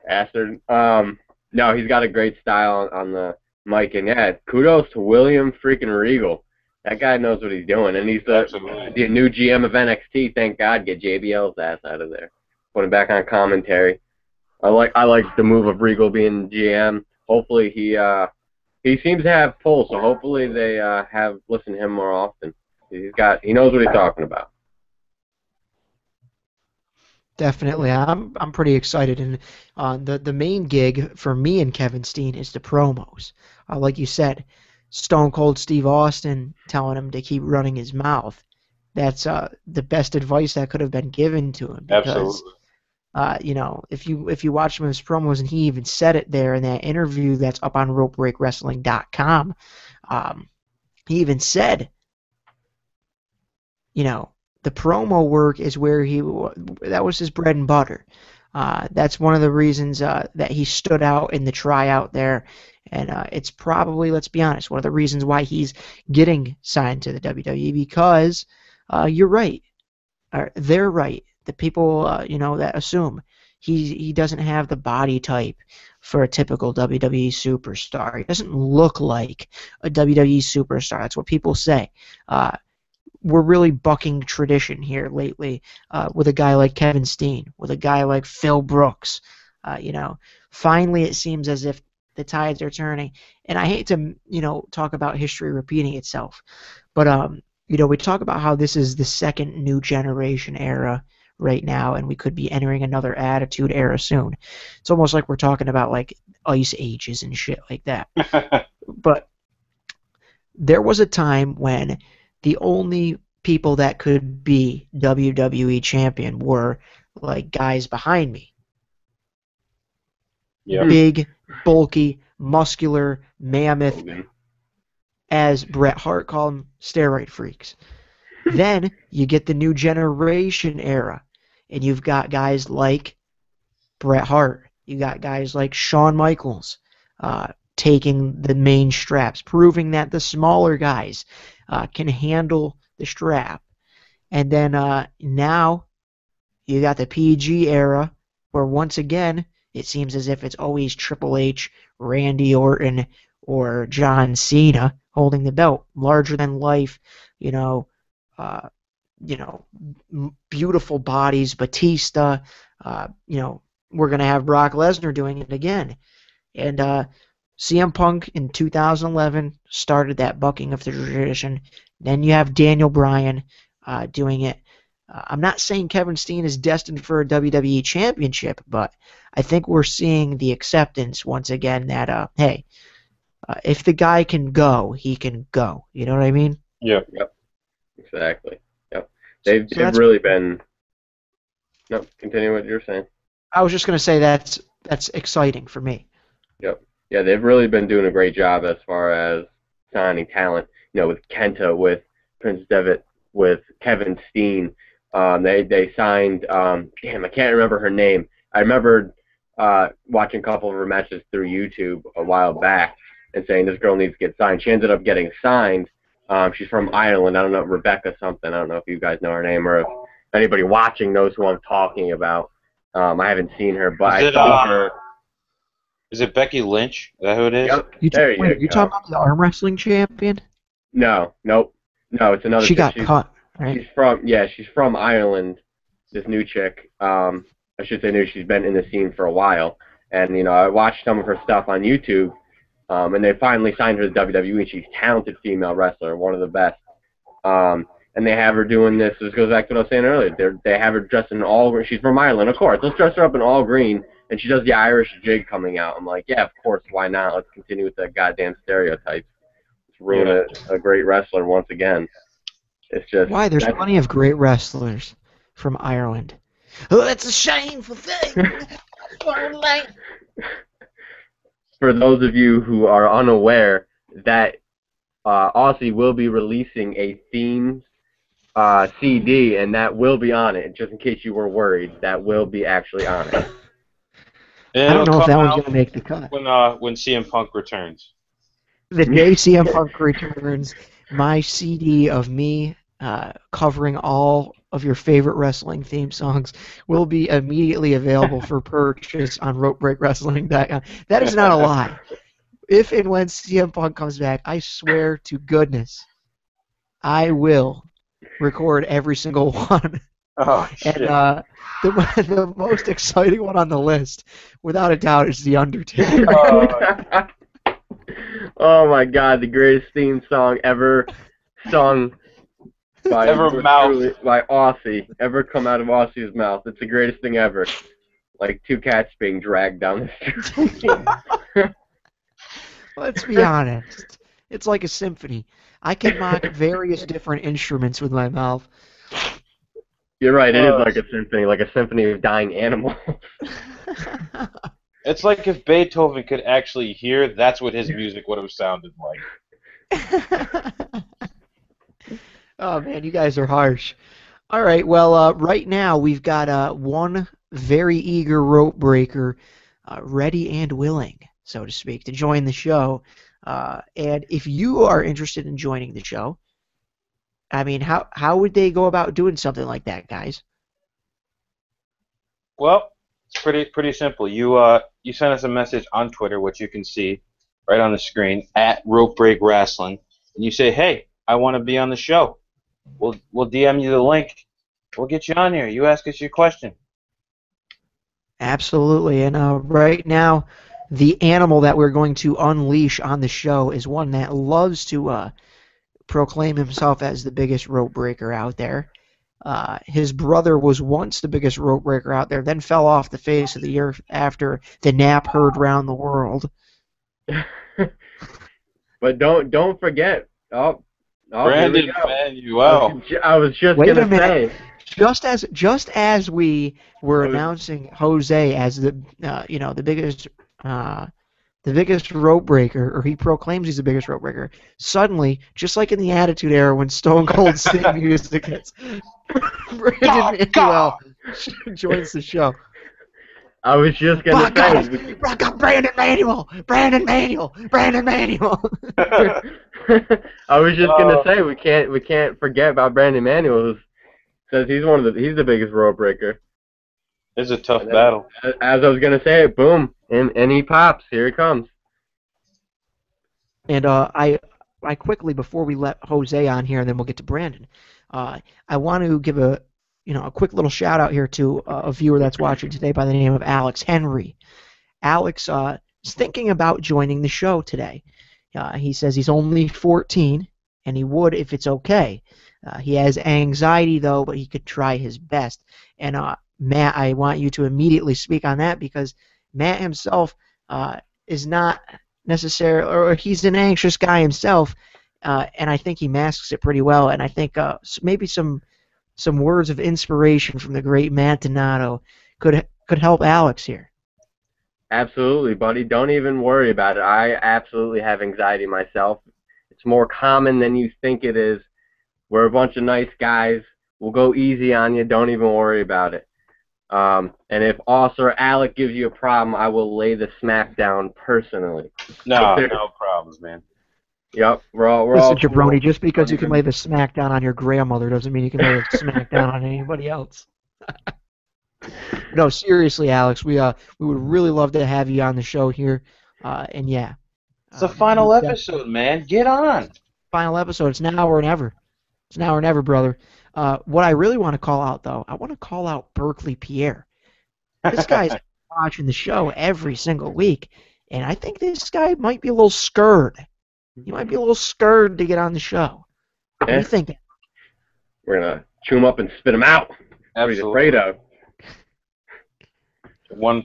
Bastard. No, he's got a great style on the mic, and yeah, kudos to William freaking Regal. That guy knows what he's doing, and he's the new GM of NXT. Thank God, get JBL's ass out of there. Put him back on commentary. I like the move of Regal being GM. Hopefully he seems to have pull, so hopefully they listen to him more often. He knows what he's talking about. Definitely, I'm pretty excited, and the main gig for me and Kevin Steen is the promos. Like you said, Stone Cold Steve Austin telling him to keep running his mouth. That's the best advice that could have been given to him. Because, absolutely. If you watch him in his promos, and he even said it there in that interview that's up on RopeBreakWrestling.com, he even said, the promo work is where that was his bread and butter. That's one of the reasons that he stood out in the tryout there, and it's probably, let's be honest, one of the reasons why he's getting signed to the WWE, because you're right, or they're right. The people that assume he doesn't have the body type for a typical WWE superstar. He doesn't look like a WWE superstar. That's what people say. We're really bucking tradition here lately with a guy like Kevin Steen, with a guy like Phil Brooks. Finally it seems as if the tides are turning. And I hate to, talk about history repeating itself, but we talk about how this is the second new generation era right now, and we could be entering another attitude era soon. It's almost like we're talking about like ice ages and shit like that. But there was a time when the only people that could be WWE champion were like guys behind me. Yep. Big, bulky, muscular, mammoth, as Bret Hart called them, steroid freaks. Then you get the new generation era, and you've got guys like Bret Hart. You got guys like Shawn Michaels taking the main straps, proving that the smaller guys can handle the strap. And then now you got the PG era, where once again it seems as if it's always Triple H, Randy Orton, or John Cena holding the belt, larger than life, beautiful bodies, Batista. We're gonna have Brock Lesnar doing it again, and CM Punk in 2011 started that bucking of the tradition. Then you have Daniel Bryan doing it. I'm not saying Kevin Steen is destined for a WWE championship, but I think we're seeing the acceptance once again that, hey, if the guy can go, he can go. You know what I mean? Yep. Exactly. Yep. They've So really been. No, continue what you're saying. I was just going to say that's exciting for me. Yep. Yeah, they've really been doing a great job as far as signing talent. With Kenta, with Prince Devitt, with Kevin Steen. They signed. Damn, I can't remember her name. I remember watching a couple of her matches through YouTube a while back and saying this girl needs to get signed. She ended up getting signed. She's from Ireland. I don't know, Rebecca something. I don't know if you guys know her name or if anybody watching knows who I'm talking about. I haven't seen her, but I saw her. Is it Becky Lynch? Is that who it is? Yep. You you talking about the arm wrestling champion? No, it's another. She got cut, right? She's from Ireland. This new chick. I should say new. She's been in the scene for a while, and I watched some of her stuff on YouTube. And they finally signed her to WWE. She's a talented female wrestler, one of the best. And they have her doing this. This goes back to what I was saying earlier. They have her dressed in all green. She's from Ireland, of course. Let's dress her up in all green. And she does the Irish jig coming out. I'm like, yeah, of course. Why not? Let's continue with that goddamn stereotype. Let's ruin a great wrestler once again. It's just why? There's plenty of great wrestlers from Ireland. Oh, it's a shameful thing. For those of you who are unaware, that Aussie will be releasing a themed CD, and that will be on it. Just in case you were worried, that will be actually on it. I don't know if that one's going to make the cut. When CM Punk returns. The day CM Punk returns, my CD of me covering all of your favorite wrestling theme songs will be immediately available for purchase on RopeBreakWrestling.com. That is not a lie. If and when CM Punk comes back, I swear to goodness, I will record every single one. Oh, shit. And the most exciting one on the list, without a doubt, is The Undertaker. Oh my God, the greatest theme song ever sung by Aussie, ever come out of Aussie's mouth. It's the greatest thing ever. Like two cats being dragged down the street. Let's be honest. It's like a symphony. I can mock various different instruments with my mouth. You're right, it is like a symphony of dying animals. It's like if Beethoven could actually hear, that's what his music would have sounded like. Oh, man, you guys are harsh. All right, well, right now we've got one very eager rope breaker ready and willing, so to speak, to join the show. And if you are interested in joining the show, I mean, how would they go about doing something like that, guys? Well, It's pretty simple. You send us a message on Twitter, which you can see right on the screen at Rope Break Wrestling, and you say, "Hey, I want to be on the show." We'll DM you the link. We'll get you on here. You ask us your question. Absolutely. And right now, the animal that we're going to unleash on the show is one that loves to proclaim himself as the biggest rope breaker out there. His brother was once the biggest rope breaker out there, then fell off the face of the earth after the nap heard round the world. But don't forget. Oh, Brandon here we go. Manuel. I was just Wait a gonna minute. say. Just as we were I was- announcing Jose as the the biggest rope breaker, or he proclaims he's the biggest rope breaker, suddenly, just like in the Attitude Era when Stone Cold's theme music hits, Brandon Manuel joins the show. I was just Come gonna on, guys! say. Rock up Brandon Manuel! Brandon Manuel! Brandon Manuel! I was just gonna say we can't forget about Brandon Manuel, who says he's the biggest rope breaker. It's a tough And then, battle. As I was gonna say, boom, and he pops. Here he comes. And I quickly, before we let Jose on here, and then we'll get to Brandon, I want to give a quick little shout out here to a viewer that's watching today by the name of Alex Henry. Alex is thinking about joining the show today. He says he's only 14, and he would if it's okay. He has anxiety though, but he could try his best. And Matt, I want you to immediately speak on that because Matt himself is not necessarily, or he's an anxious guy himself, and I think he masks it pretty well. And I think maybe some words of inspiration from the great Matt Donato could help Alex here. Absolutely, buddy. Don't even worry about it. I absolutely have anxiety myself. It's more common than you think it is. We're a bunch of nice guys. We'll go easy on you. Don't even worry about it. And if Sir Alec gives you a problem, I will lay the smack down personally. No problems, man. Yep, we're all Listen, cool. Jabroni, just because you can lay the smack down on your grandmother doesn't mean you can lay the smack down on anybody else. No, seriously, Alex, we would really love to have you on the show here, and yeah. It's the final episode, man. Get on. Final episode. It's now or never. It's now or never, brother. What I really want to call out, though, I want to call out Berkeley Pierre. This guy's watching the show every single week, and I think this guy might be a little scared. He might be a little scared to get on the show. What do you think? We're gonna chew him up and spit him out. What he's afraid of.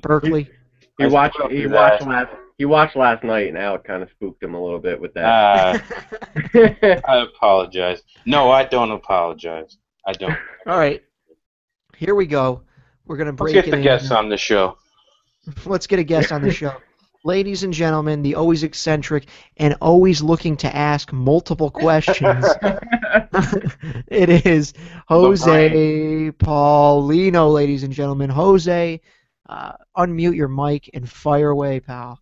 Berkeley. He watched last night, and Alec kind of spooked him a little bit with that. I apologize. No, I don't apologize. I don't. All right. Here we go. We're going to break Let's it get the in. guests on the show. Let's get a guest on the show. Ladies and gentlemen, the always eccentric and always looking to ask multiple questions. It is Jose Paulino, ladies and gentlemen. Jose, unmute your mic and fire away, pal.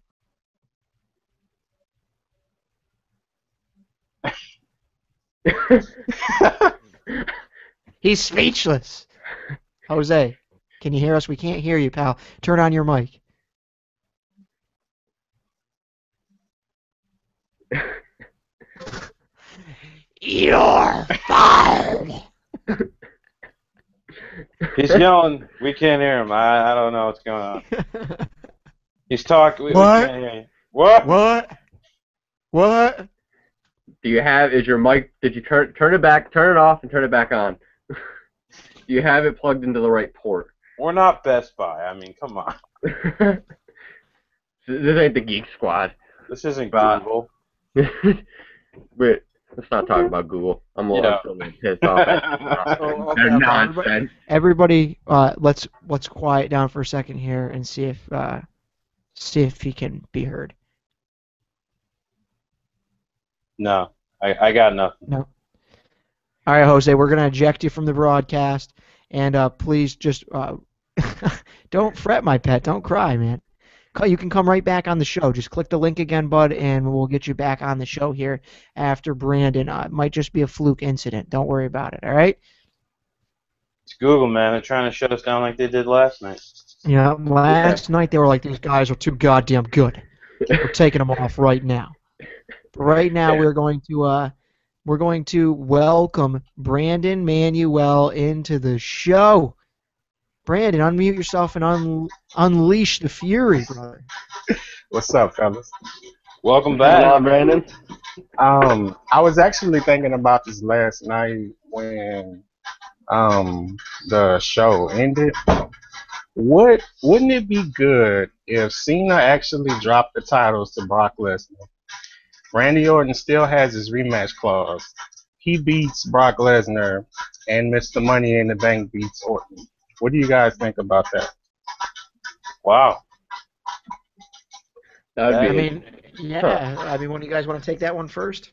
He's speechless. Jose, can you hear us? We can't hear you, pal. Turn on your mic. You're fired. He's yelling. We can't hear him. I don't know what's going on. He's talking. We What? can't hear you. What? What? Is your mic, did you turn it off and turn it back on? Do you have it plugged into the right port? We're not Best Buy. I mean, come on. This ain't the Geek Squad. This isn't Google. Wait, let's not talk about Google. I'm a little pissed off at Okay, They're nonsense. Everybody, let's quiet down for a second here and see if he can be heard. No, I got nothing. No. All right, Jose, we're gonna eject you from the broadcast, and please just don't fret, my pet. Don't cry, man. You can come right back on the show. Just click the link again, bud, and we'll get you back on the show here after Brandon. It might just be a fluke incident. Don't worry about it, all right? It's Google, man. They're trying to shut us down like they did last night. Yeah, Yeah. last night they were like, these guys are too goddamn good. We're taking them off right now. But right now Yeah. we're going to welcome Brandon Manuel into the show. Brandon, unmute yourself and unleash the fury, brother. What's up, fellas? Welcome What's going back. on, Brandon? I was actually thinking about this last night when the show ended. Wouldn't it be good if Cena actually dropped the titles to Brock Lesnar? Randy Orton still has his rematch clause. He beats Brock Lesnar, and Mr. Money in the Bank beats Orton. What do you guys think about that? Wow. That would That- I be. mean, Huh. yeah. I mean, when you guys want to take that one first?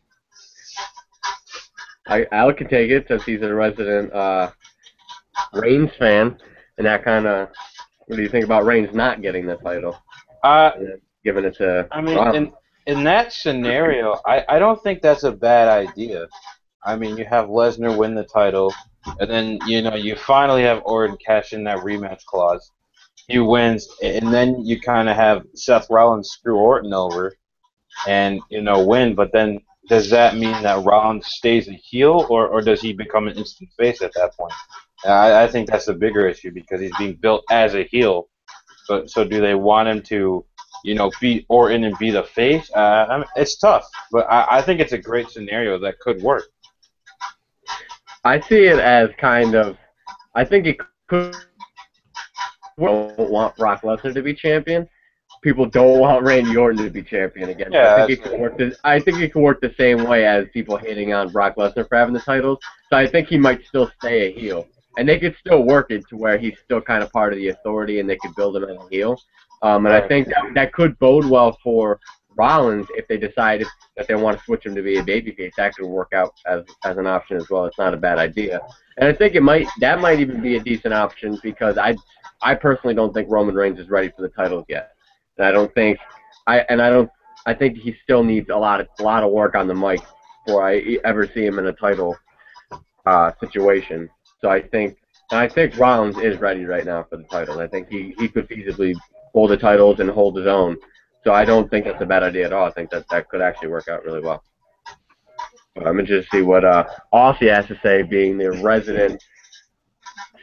Al can take it since he's a resident Reigns fan, and that kind of. What do you think about Reigns not getting the title Uh, and then giving it to I mean, Rollins? in that scenario, I don't think that's a bad idea. I mean, you have Lesnar win the title, and then you finally have Orton cash in that rematch clause. He wins, and then you kind of have Seth Rollins screw Orton over, and win. But then, does that mean that Rollins stays a heel, or does he become an instant face at that point? I think that's a bigger issue because he's being built as a heel. So do they want him to, beat Orton and be the face? I mean, it's tough, but I think it's a great scenario that could work. I see it as kind of. I think it could. Don't want Brock Lesnar to be champion. People don't want Randy Orton to be champion again. So Yeah, I think it could work. I think it could work the same way as people hating on Brock Lesnar for having the titles. So I think he might still stay a heel, and they could still work it to where he's still kind of part of the authority, and they could build him as a heel. And I think that could bode well for Rollins if they decide that they want to switch him to be a babyface. That could work out as an option as well. It's not a bad idea, and I think that might even be a decent option because I personally don't think Roman Reigns is ready for the titles yet. And I think he still needs a lot of work on the mic before I ever see him in a title situation. So I think Rollins is ready right now for the titles. I think he could feasibly hold the titles and hold his own. So I don't think that's a bad idea at all. I think that could actually work out really well. But I'm interested to see what Aussie has to say, being the resident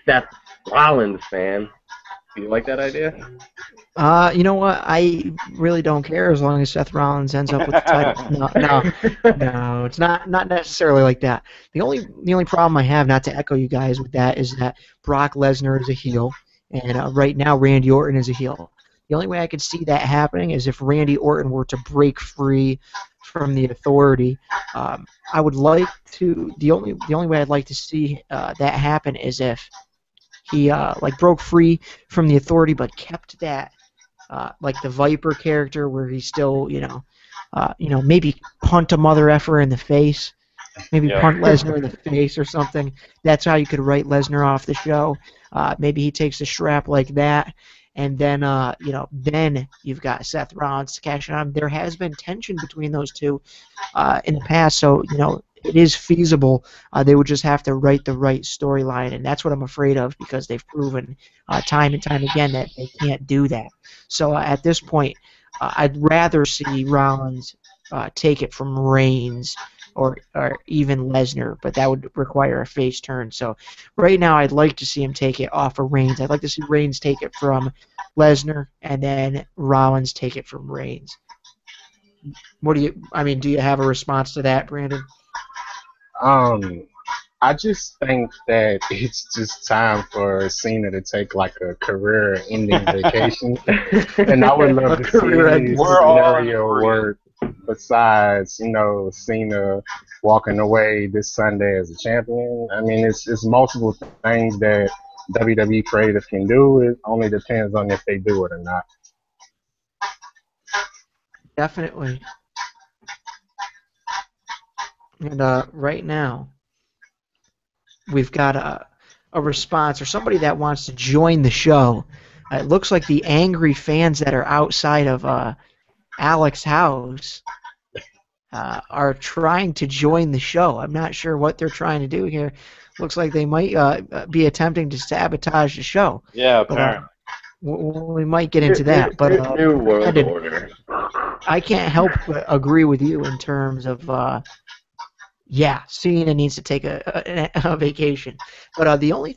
Seth Rollins fan. Do you like that idea? You know what? I really don't care as long as Seth Rollins ends up with the title. No, it's not necessarily like that. The only problem I have, not to echo you guys with that, is that Brock Lesnar is a heel, and right now Randy Orton is a heel. The only way I could see that happening is if Randy Orton were to break free from the Authority. I would like to. The only way I'd like to see that happen is if he broke free from the Authority, but kept that. Like the Viper character, where he still, maybe punt a mother effer in the face, maybe Yeah. punt Lesnar in the face or something. That's how you could write Lesnar off the show. Maybe he takes a strap like that, and then, then you've got Seth Rollins to cash on. There has been tension between those two in the past, so it is feasible. They would just have to write the right storyline, and that's what I'm afraid of because they've proven time and time again that they can't do that. So at this point, I'd rather see Rollins take it from Reigns or even Lesnar, but that would require a face turn. So right now, I'd like to see him take it off of Reigns. I'd like to see Reigns take it from Lesnar, and then Rollins take it from Reigns. Do you have a response to that, Brandon? I just think that it's just time for Cena to take like a career-ending vacation, and I would love to see career-ending. this We're all in scenario agreement. work. Besides, Cena walking away this Sunday as a champion. I mean, it's multiple things that WWE creative can do. It only depends on if they do it or not. Definitely. And right now, we've got a response or somebody that wants to join the show. It looks like the angry fans that are outside of Alex's house are trying to join the show. I'm not sure what they're trying to do here. Looks like they might be attempting to sabotage the show. Yeah, But, apparently. we might get into that, but New World Brandon, Order. I can't help but agree with you in terms of yeah, Cena needs to take a vacation. But the only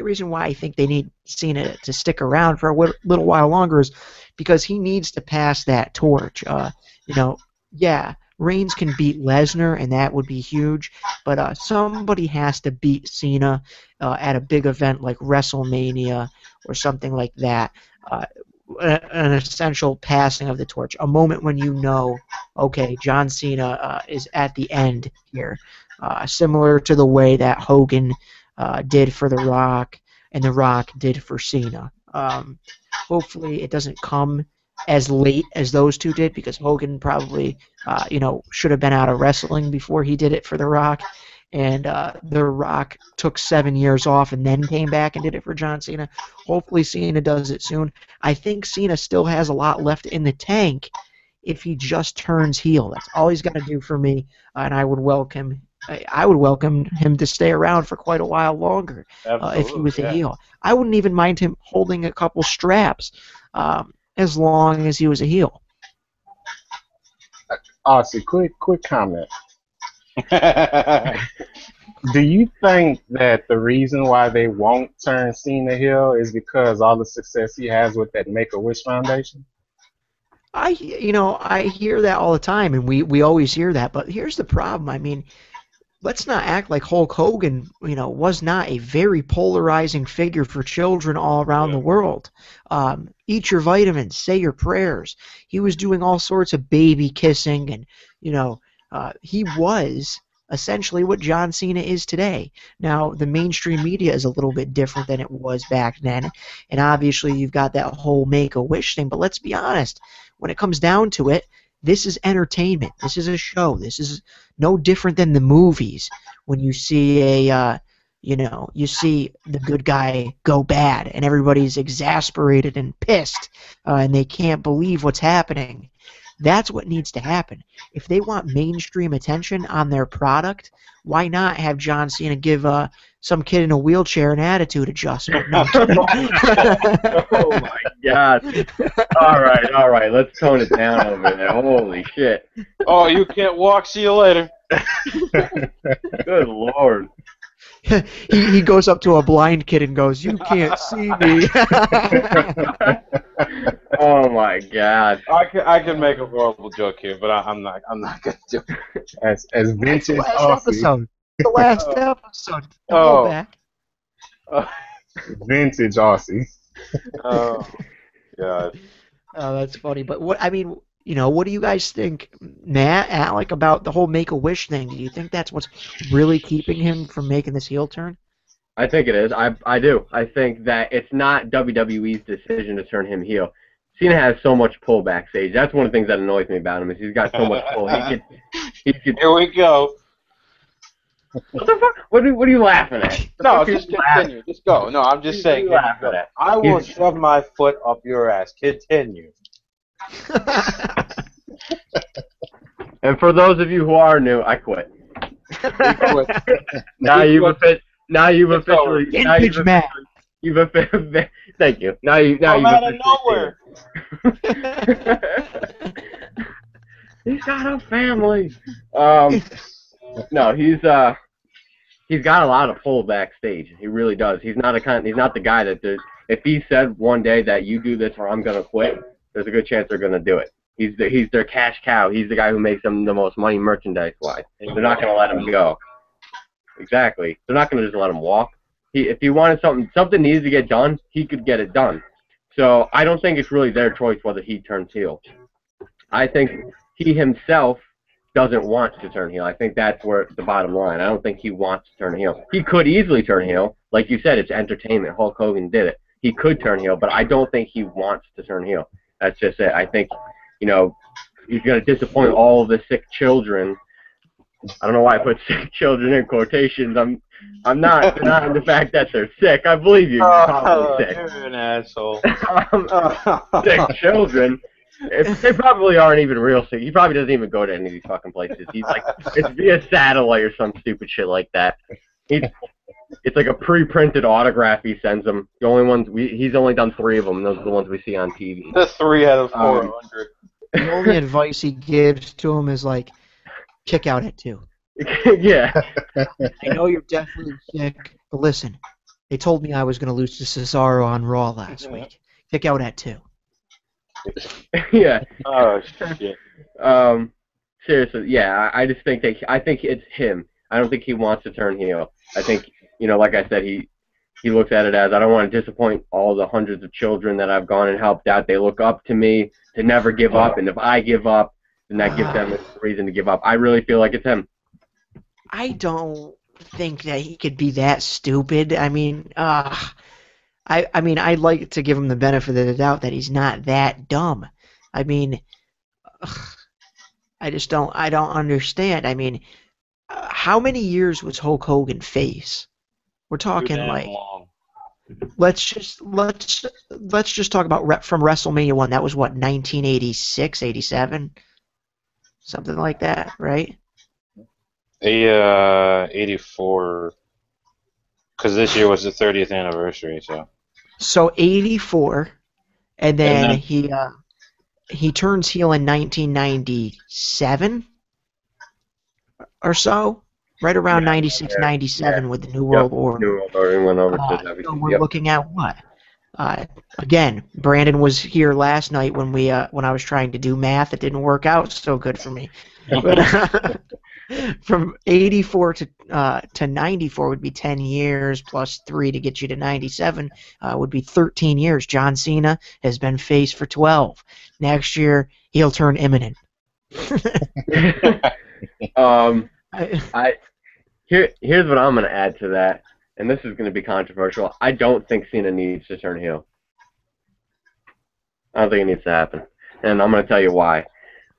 reason why I think they need Cena to stick around for a little while longer is because he needs to pass that torch. You know, yeah, Reigns can beat Lesnar, and that would be huge. But somebody has to beat Cena at a big event like WrestleMania or something like that. Uh, an essential passing of the torch, a moment when you know, okay, John Cena is at the end here, similar to the way that Hogan did for The Rock and The Rock did for Cena. Hopefully, it doesn't come as late as those two did because Hogan probably, should have been out of wrestling before he did it for The Rock. And The Rock took 7 years off and then came back and did it for John Cena. Hopefully, Cena does it soon. I think Cena still has a lot left in the tank if he just turns heel. That's all he's got to do for me, and I would welcome him to stay around for quite a while longer if he was a heel. I wouldn't even mind him holding a couple straps as long as he was a heel. Aussie, quick comment. Do you think that the reason why they won't turn Cena heel is because all the success he has with that Make-A-Wish Foundation? I hear that all the time, and we always hear that. But here's the problem. I mean, let's not act like Hulk Hogan, was not a very polarizing figure for children all around the world. Eat your vitamins, say your prayers. He was doing all sorts of baby kissing, and he was essentially what John Cena is today. Now, the mainstream media is a little bit different than it was back then, and obviously you've got that whole Make-A-Wish thing, but let's be honest, when it comes down to it, this is entertainment. This is a show. This is no different than the movies when you see you see the good guy go bad and everybody's exasperated and pissed and they can't believe what's happening. That's what needs to happen. If they want mainstream attention on their product, why not have John Cena give some kid in a wheelchair an attitude adjustment? No. Oh my God! All right. Let's tone it down over there. Holy shit! Oh, you can't walk. See you later. Good Lord! he goes up to a blind kid and goes, "You can't see me." Oh my God! I can make a horrible joke here, but I'm not gonna do it. As vintage The last Aussie. episode. The last episode. Oh. Go back. Vintage Aussie. Oh God. Oh, that's funny. But what do you guys think, Matt, Alec, about the whole Make-A-Wish thing? Do you think that's what's really keeping him from making this heel turn? I think it is. I do. I think that it's not WWE's decision to turn him heel. Cena has so much pull backstage. That's one of the things that annoys me about him is he's got so much pull. He could. Here we go. What the fuck? What are you laughing at? No, just continue. Just go. No, I'm just saying. Laughing at? I will shove my foot up your ass. Continue. And for those of you who are new, I quit. Now you've officially. Vintage Matt. Thank you. Now you've out of nowhere. He's got a family. No, he's got a lot of pull backstage. He really does. He's not the guy that if he said one day that you do this or I'm gonna quit, there's a good chance they're gonna do it. He's their cash cow. He's the guy who makes them the most money merchandise-wise. They're not gonna let him go. Exactly. They're not gonna just let him walk. If he wanted something needed to get done, he could get it done. So I don't think it's really their choice whether he turns heel. I think he himself doesn't want to turn heel. I think that's where the bottom line. I don't think he wants to turn heel. He could easily turn heel. Like you said, it's entertainment. Hulk Hogan did it. He could turn heel, but I don't think he wants to turn heel. That's just it. I think, he's going to disappoint all of the sick children. I don't know why I put sick children in quotations. I'm not denying the fact that they're sick. I believe you. You're probably sick. You're an asshole. Sick children. They probably aren't even real sick. He probably doesn't even go to any of these fucking places. He's like, it's via satellite or some stupid shit like that. It's like a pre-printed autograph he sends them. The only ones he's only done 3 of them. And those are the ones we see on TV. The 3 out of 400. The only advice he gives to him is like, kick out at 2. Yeah. I know you're definitely sick, but listen, they told me I was going to lose to Cesaro on Raw last week. Kick out at 2. Yeah. Oh shit. Seriously, yeah. I just think I think it's him. I don't think he wants to turn heel. I think, like I said, he looks at it as, I don't want to disappoint all the hundreds of children that I've gone and helped out. They look up to me to never give up, and if I give up, then that gives them a reason to give up. I really feel like it's him. I don't think that he could be that stupid. I mean, I'd like to give him the benefit of the doubt that he's not that dumb. I mean, I don't understand. I mean, how many years was Hulk Hogan face? We're talking like, long. let's just talk about from WrestleMania 1. That was what, 1986, 87, something like that, right? 84. Because this year was the 30th anniversary, so. So 84, and then he turns heel in 1997 or so, right around 96, 97 with the New World Order. New World Order went over to WWE. So we're looking at what? Again, Brandon was here last night when I was trying to do math. It didn't work out so good for me. But, from 84 to 94 would be 10 years, plus 3 to get you to 97 would be 13 years. John Cena has been face for 12. Next year, he'll turn imminent. Here's what I'm going to add to that, and this is going to be controversial. I don't think Cena needs to turn heel. I don't think it needs to happen, and I'm going to tell you why.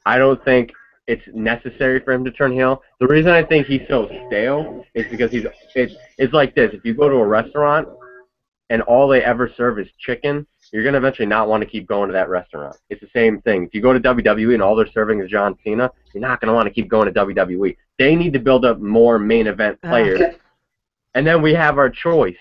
I don't think it's necessary for him to turn heel. The reason I think he's so stale is because it's like this. If you go to a restaurant and all they ever serve is chicken, you're going to eventually not want to keep going to that restaurant. It's the same thing. If you go to WWE and all they're serving is John Cena, you're not going to want to keep going to WWE. They need to build up more main event players. And then we have our choice.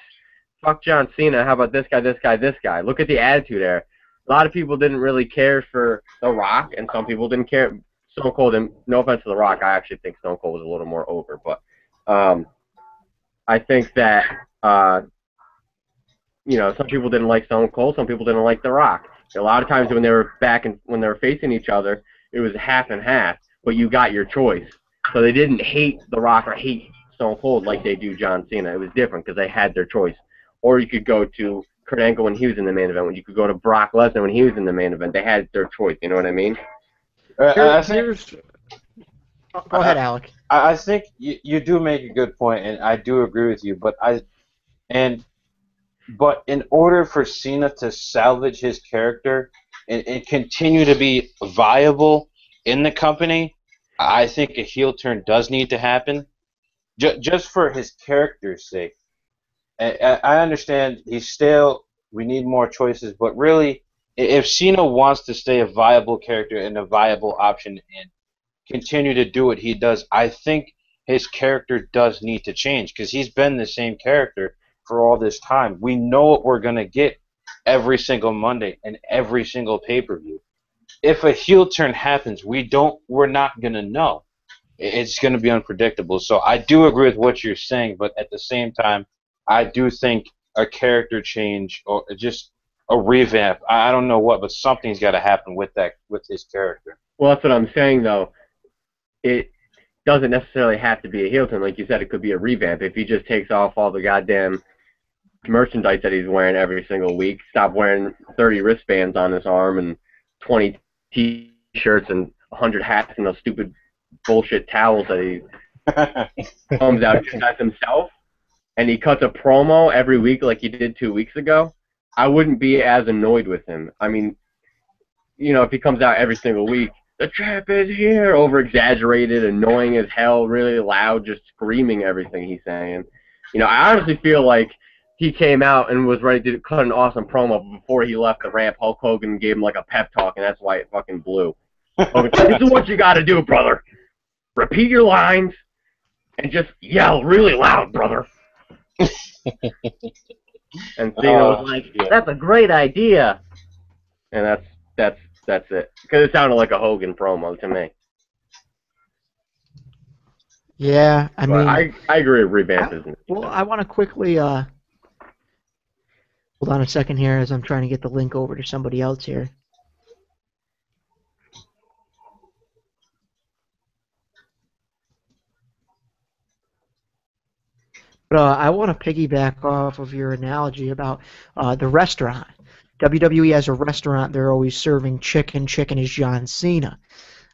Fuck John Cena. How about this guy, this guy, this guy? Look at the attitude there. A lot of people didn't really care for The Rock, and some people didn't care. Stone Cold, and no offense to The Rock, I actually think Stone Cold was a little more over. But I think that, some people didn't like Stone Cold, some people didn't like The Rock. A lot of times when they were when they were facing each other, it was half and half, but you got your choice. So they didn't hate The Rock or hate Stone Cold like they do John Cena. It was different because they had their choice. Or you could go to Kurt Angle when he was in the main event. When you could go to Brock Lesnar when he was in the main event. They had their choice. You know what I mean? Go ahead, Alec. I think you do make a good point, and I do agree with you. But in order for Cena to salvage his character and continue to be viable in the company, I think a heel turn does need to happen, just for his character's sake. I understand he's stale. We need more choices, but really, if Cena wants to stay a viable character and a viable option and continue to do what he does, I think his character does need to change because he's been the same character for all this time. We know what we're going to get every single Monday and every single pay-per-view. If a heel turn happens, we're not going to know. It's going to be unpredictable. So I do agree with what you're saying, but at the same time, I do think a character change or just a revamp, I don't know what, but something's got to happen with his character. Well, that's what I'm saying, though. It doesn't necessarily have to be a heel turn. Like you said, it could be a revamp. If he just takes off all the goddamn merchandise that he's wearing every single week, stop wearing 30 wristbands on his arm and 20 T-shirts and 100 hats and those stupid bullshit towels that he comes out just as himself, and he cuts a promo every week like he did 2 weeks ago, I wouldn't be as annoyed with him. I mean, if he comes out every single week, the champ is here, over-exaggerated, annoying as hell, really loud, just screaming everything he's saying. I honestly feel like he came out and was ready to cut an awesome promo before he left the ramp. Hulk Hogan gave him like a pep talk, and that's why it fucking blew. Hogan said, "This is what you got to do, brother. Repeat your lines and just yell really loud, brother." And Cena was like, yeah. "That's a great idea," and that's it. Because it sounded like a Hogan promo to me. Yeah, I But mean, I agree. Revamp isn't. well, I want to quickly hold on a second here as I'm trying to get the link over to somebody else here. But I want to piggyback off of your analogy about the restaurant. WWE has a restaurant; they're always serving chicken. Chicken is John Cena.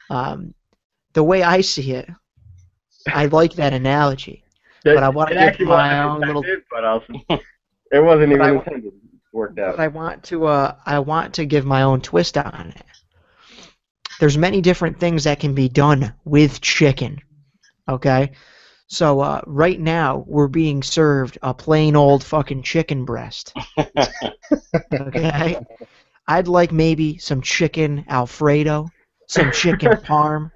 The way I see it, I like that analogy. But I want to It give actually my wasn't own little. intended, but it wasn't But even I, intended. It worked but out. I want to give my own twist on it. There's many different things that can be done with chicken. Okay, so right now we're being served a plain old fucking chicken breast. Okay, I'd like maybe some chicken Alfredo, some chicken parm,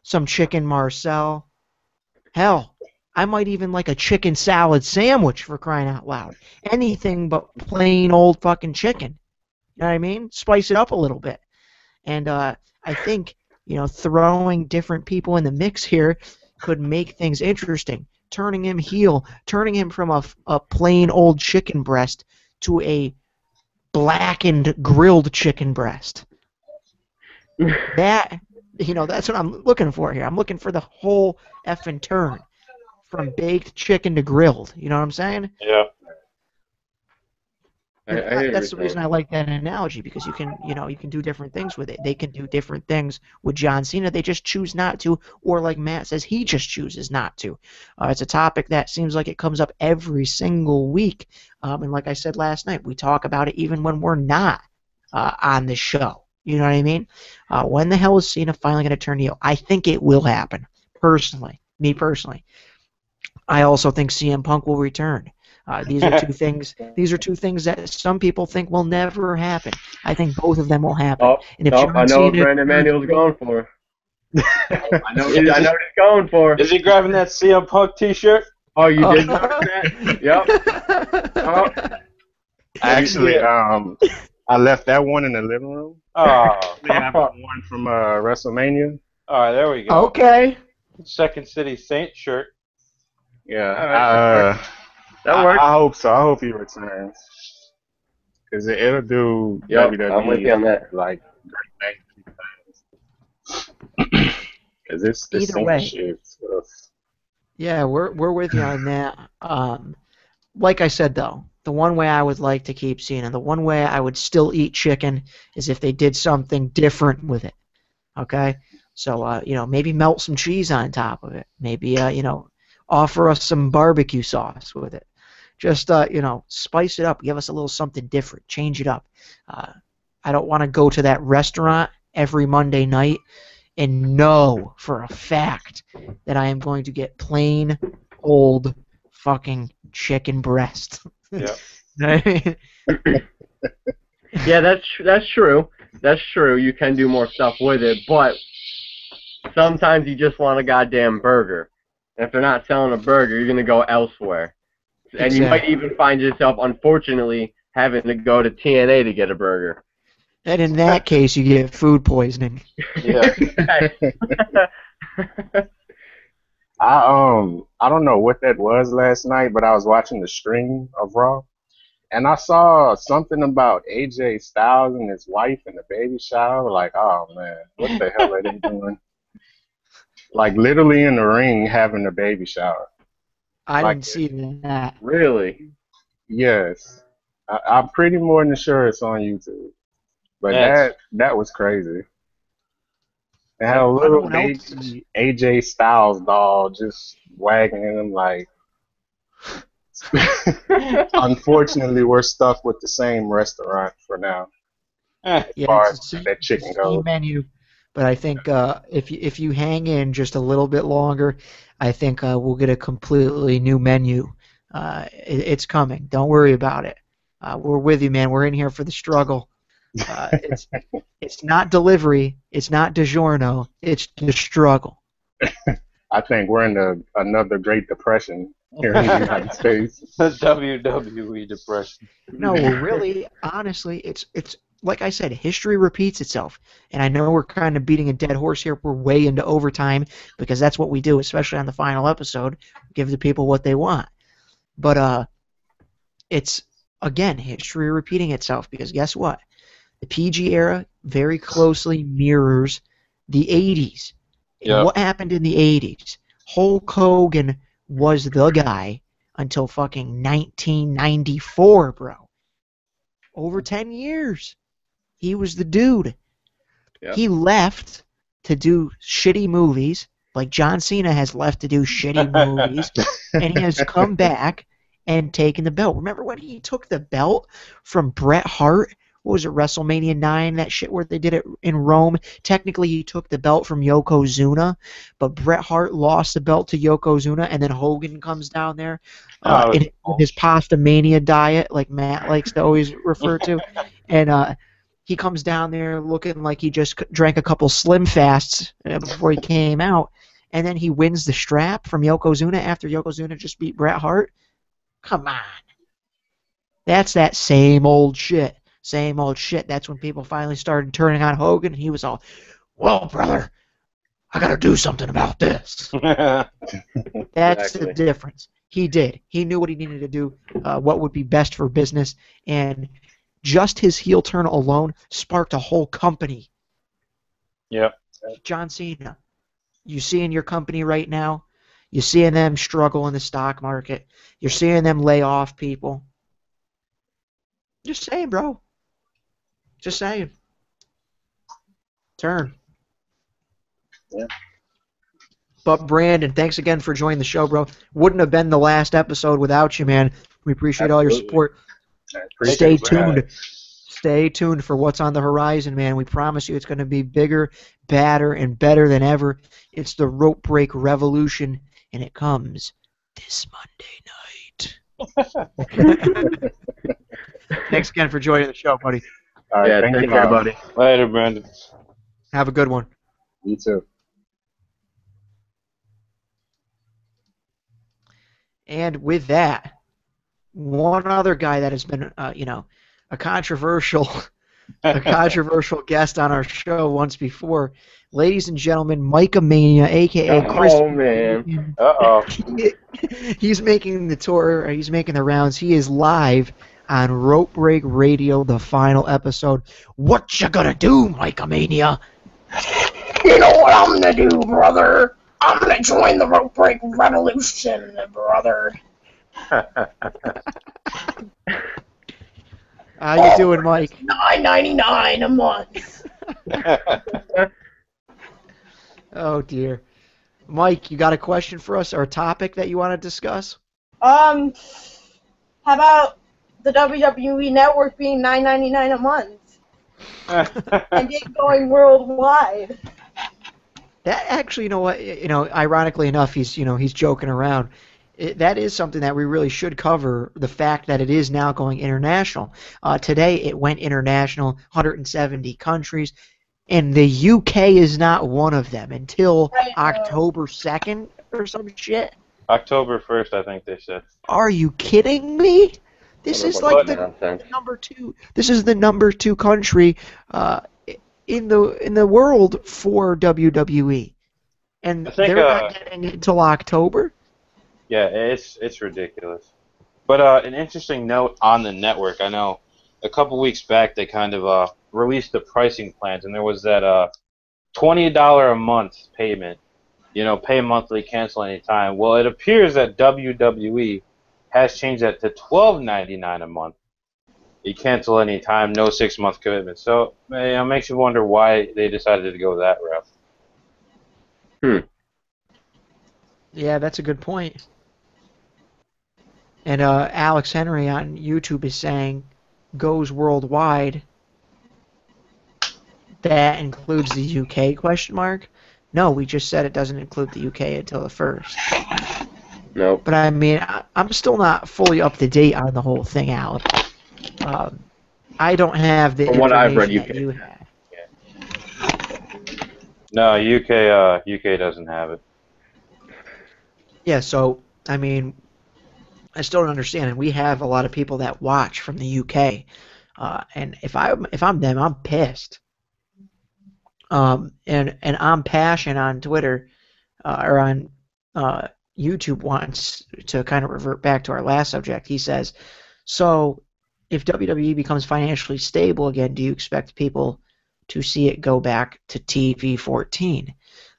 some chicken Marcel. Hell, I might even like a chicken salad sandwich for crying out loud. Anything but plain old fucking chicken. You know what I mean? Spice it up a little bit. And I think, throwing different people in the mix here could make things interesting. Turning him heel, turning him from a plain old chicken breast to a blackened grilled chicken breast. That's what I'm looking for here. I'm looking for the whole effing turn from baked chicken to grilled. You know what I'm saying? Yeah. That's the reason I like that analogy, because you can do different things with it. They can do different things with John Cena. They just choose not to, or like Matt says, he just chooses not to. It's a topic that seems like it comes up every single week. And like I said last night, we talk about it even when we're not on the show. You know what I mean? When the hell is Cena finally going to turn heel? I think it will happen. Me personally. I also think CM Punk will return. These are two things. These are two things that some people think will never happen. I think both of them will happen. And if I John know what Cena Brandon Manuel's going for. I know what he's going for. Is he grabbing that CM Punk T-shirt? Oh, you did notice that? Yep. Oh. Actually, I left that one in the living room. Oh. We have one from WrestleMania. All right, there we go. Okay. Second City Saint shirt. Yeah. That works. I hope so. I hope he returns. Because it'll do WWE. I'm with you on that. Like, great things. Because this Either way. shit. Yeah, we're with you on that. Like I said though, the one way I would like to keep Cena, the one way I would still eat chicken is if they did something different with it. Okay? So maybe melt some cheese on top of it. Maybe offer us some barbecue sauce with it. Just spice it up, give us a little something different, change it up. I don't want to go to that restaurant every Monday night and know for a fact that I am going to get plain old fucking chicken breast. Yeah. Yeah, that's true. That's true. You can do more stuff with it, but sometimes you just want a goddamn burger. And if they're not selling a burger, you're gonna go elsewhere. And you might even find yourself, unfortunately, having to go to TNA to get a burger. And in that case, you get food poisoning. Yeah. I don't know what that was last night, but I was watching the stream of Raw, and I saw something about AJ Styles and his wife in the baby shower. Like, oh man, what the hell are they doing? Like literally in the ring having a baby shower. I didn't see that. Really? Yes, I'm pretty more than sure it's on YouTube. But that was crazy. They had a little AJ Styles doll just wagging him like. Unfortunately, we're stuck with the same restaurant for now. As far as that chicken goes. Menu, but I think if you hang in just a little bit longer, I think we'll get a completely new menu. It's coming. Don't worry about it. We're with you, man. We're in here for the struggle. It's not delivery. It's not DiGiorno. It's the struggle. I think we're in another Great Depression here in the United States. WWE depression. No, well, really, honestly, it's like I said, history repeats itself. And I know we're kind of beating a dead horse here. We're way into overtime because that's what we do, especially on the final episode. Give the people what they want. But it's again history repeating itself because guess what? The PG era very closely mirrors the 80s. And Yep. what happened in the 80s? Hulk Hogan was the guy until fucking 1994, bro. Over 10 years. He was the dude. Yep. He left to do shitty movies, like John Cena has left to do shitty movies, and he has come back and taken the belt. Remember when he took the belt from Bret Hart? What was it, WrestleMania 9, that shit where they did it in Rome? Technically, he took the belt from Yokozuna, but Bret Hart lost the belt to Yokozuna, and then Hogan comes down there with his pasta mania diet, like Matt likes to always refer to, and he comes down there looking like he just drank a couple Slim Fasts before he came out, and then he wins the strap from Yokozuna after Yokozuna just beat Bret Hart. Come on. That's that same old shit. Same old shit. That's when people finally started turning on Hogan, and he was all, well, brother, I got to do something about this. That's Exactly. the difference. He did. He knew what he needed to do, what would be best for business, and just his heel turn alone sparked a whole company. Yep. John Cena, you seeing your company right now? You're seeing them struggle in the stock market. You're seeing them lay off people. Just saying, bro. Just saying. Turn. Yeah. But Brandon, thanks again for joining the show, bro. Wouldn't have been the last episode without you, man. We appreciate all your Absolutely. support. I appreciate Stay you for having tuned. me. Stay tuned for what's on the horizon, man. We promise you it's going to be bigger, badder, and better than ever. It's the Rope Break Revolution, and it comes this Monday night. Thanks again for joining the show, buddy. All right, Yeah, thank take you, care, Bob. buddy. Later, Brandon. Have a good one. You too. And with that, one other guy that has been, a controversial guest on our show once before, ladies and gentlemen, Mike Mania, aka Chris. Oh, man. Uh-oh. He's making the tour. He's making the rounds. He is live on Rope Break Radio, the final episode. What you gonna do, Mike Mania? You know what I'm gonna do, brother? I'm gonna join the rope break revolution, brother. How you doing, Mike? $9.99 a month. Oh dear, Mike, you got a question for us or a topic that you want to discuss? How about the WWE Network being $9.99 a month and it going worldwide? That actually, you know what? Ironically enough, he's joking around. That is something that we really should cover. The fact that it is now going international. Today, it went international, 170 countries, and the UK is not one of them until October 2nd or some shit. October 1st, I think they said. Are you kidding me? This is like the number two. This is the number 2 country in the world for WWE, and I think, they're not getting it until October. Yeah, it's ridiculous. But an interesting note on the network, I know a couple weeks back they kind of released the pricing plans, and there was that $20 a month payment. Pay monthly, cancel anytime. Well, it appears that WWE has changed that to $12.99 a month. You cancel anytime, no 6-month commitment. So it makes you wonder why they decided to go that route. Yeah, that's a good point. And Alex Henry on YouTube is saying goes worldwide. That includes the UK question mark? No, we just said it doesn't include the UK until the 1st. Nope. But I mean, I'm still not fully up to date on the whole thing, Alex. I don't have the From what I've read, information that UK. you have. No, UK doesn't have it. Yeah, so I mean, I still don't understand. And we have a lot of people that watch from the UK, and if I'm them, I'm pissed. And I'm passionate on Twitter or on YouTube wants to kind of revert back to our last subject. He says, so if WWE becomes financially stable again, do you expect people to see it go back to TV 14?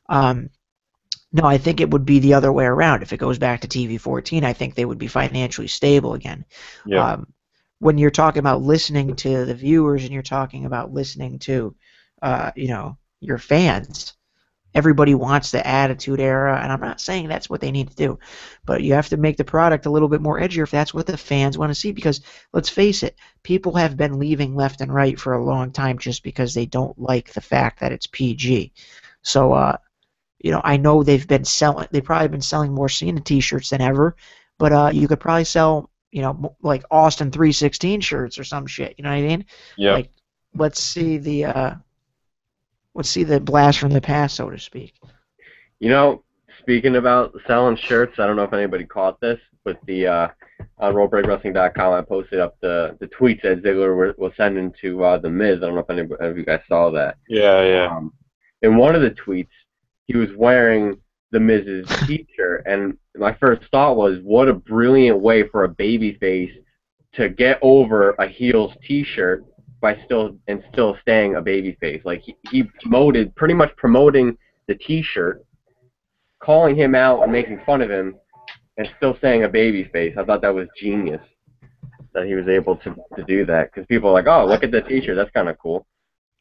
No, I think it would be the other way around. If it goes back to TV 14, I think they would be financially stable again. Yeah. When you're talking about listening to the viewers and you're talking about listening to, your fans, everybody wants the Attitude Era, and I'm not saying that's what they need to do, but you have to make the product a little bit more edgier if that's what the fans want to see, because let's face it, people have been leaving left and right for a long time just because they don't like the fact that it's PG. So, I know they've probably been selling more Cena t-shirts than ever, but you could probably sell, like Austin 316 shirts or some shit, you know what I mean? Yeah. Like, let's see the blast from the past, so to speak. Speaking about selling shirts, I don't know if anybody caught this, but on RopeBreakWrestling.com, I posted up the tweets that Ziggler was sending to The Miz. I don't know if any of you guys saw that. Yeah. In one of the tweets, he was wearing The Miz's t-shirt, and my first thought was, what a brilliant way for a babyface to get over a heel's t-shirt by still staying a babyface. Like he pretty much promoting the t-shirt, calling him out and making fun of him, and still staying a babyface. I thought that was genius that he was able to do that, because people are like, oh, look at the t-shirt, that's kind of cool.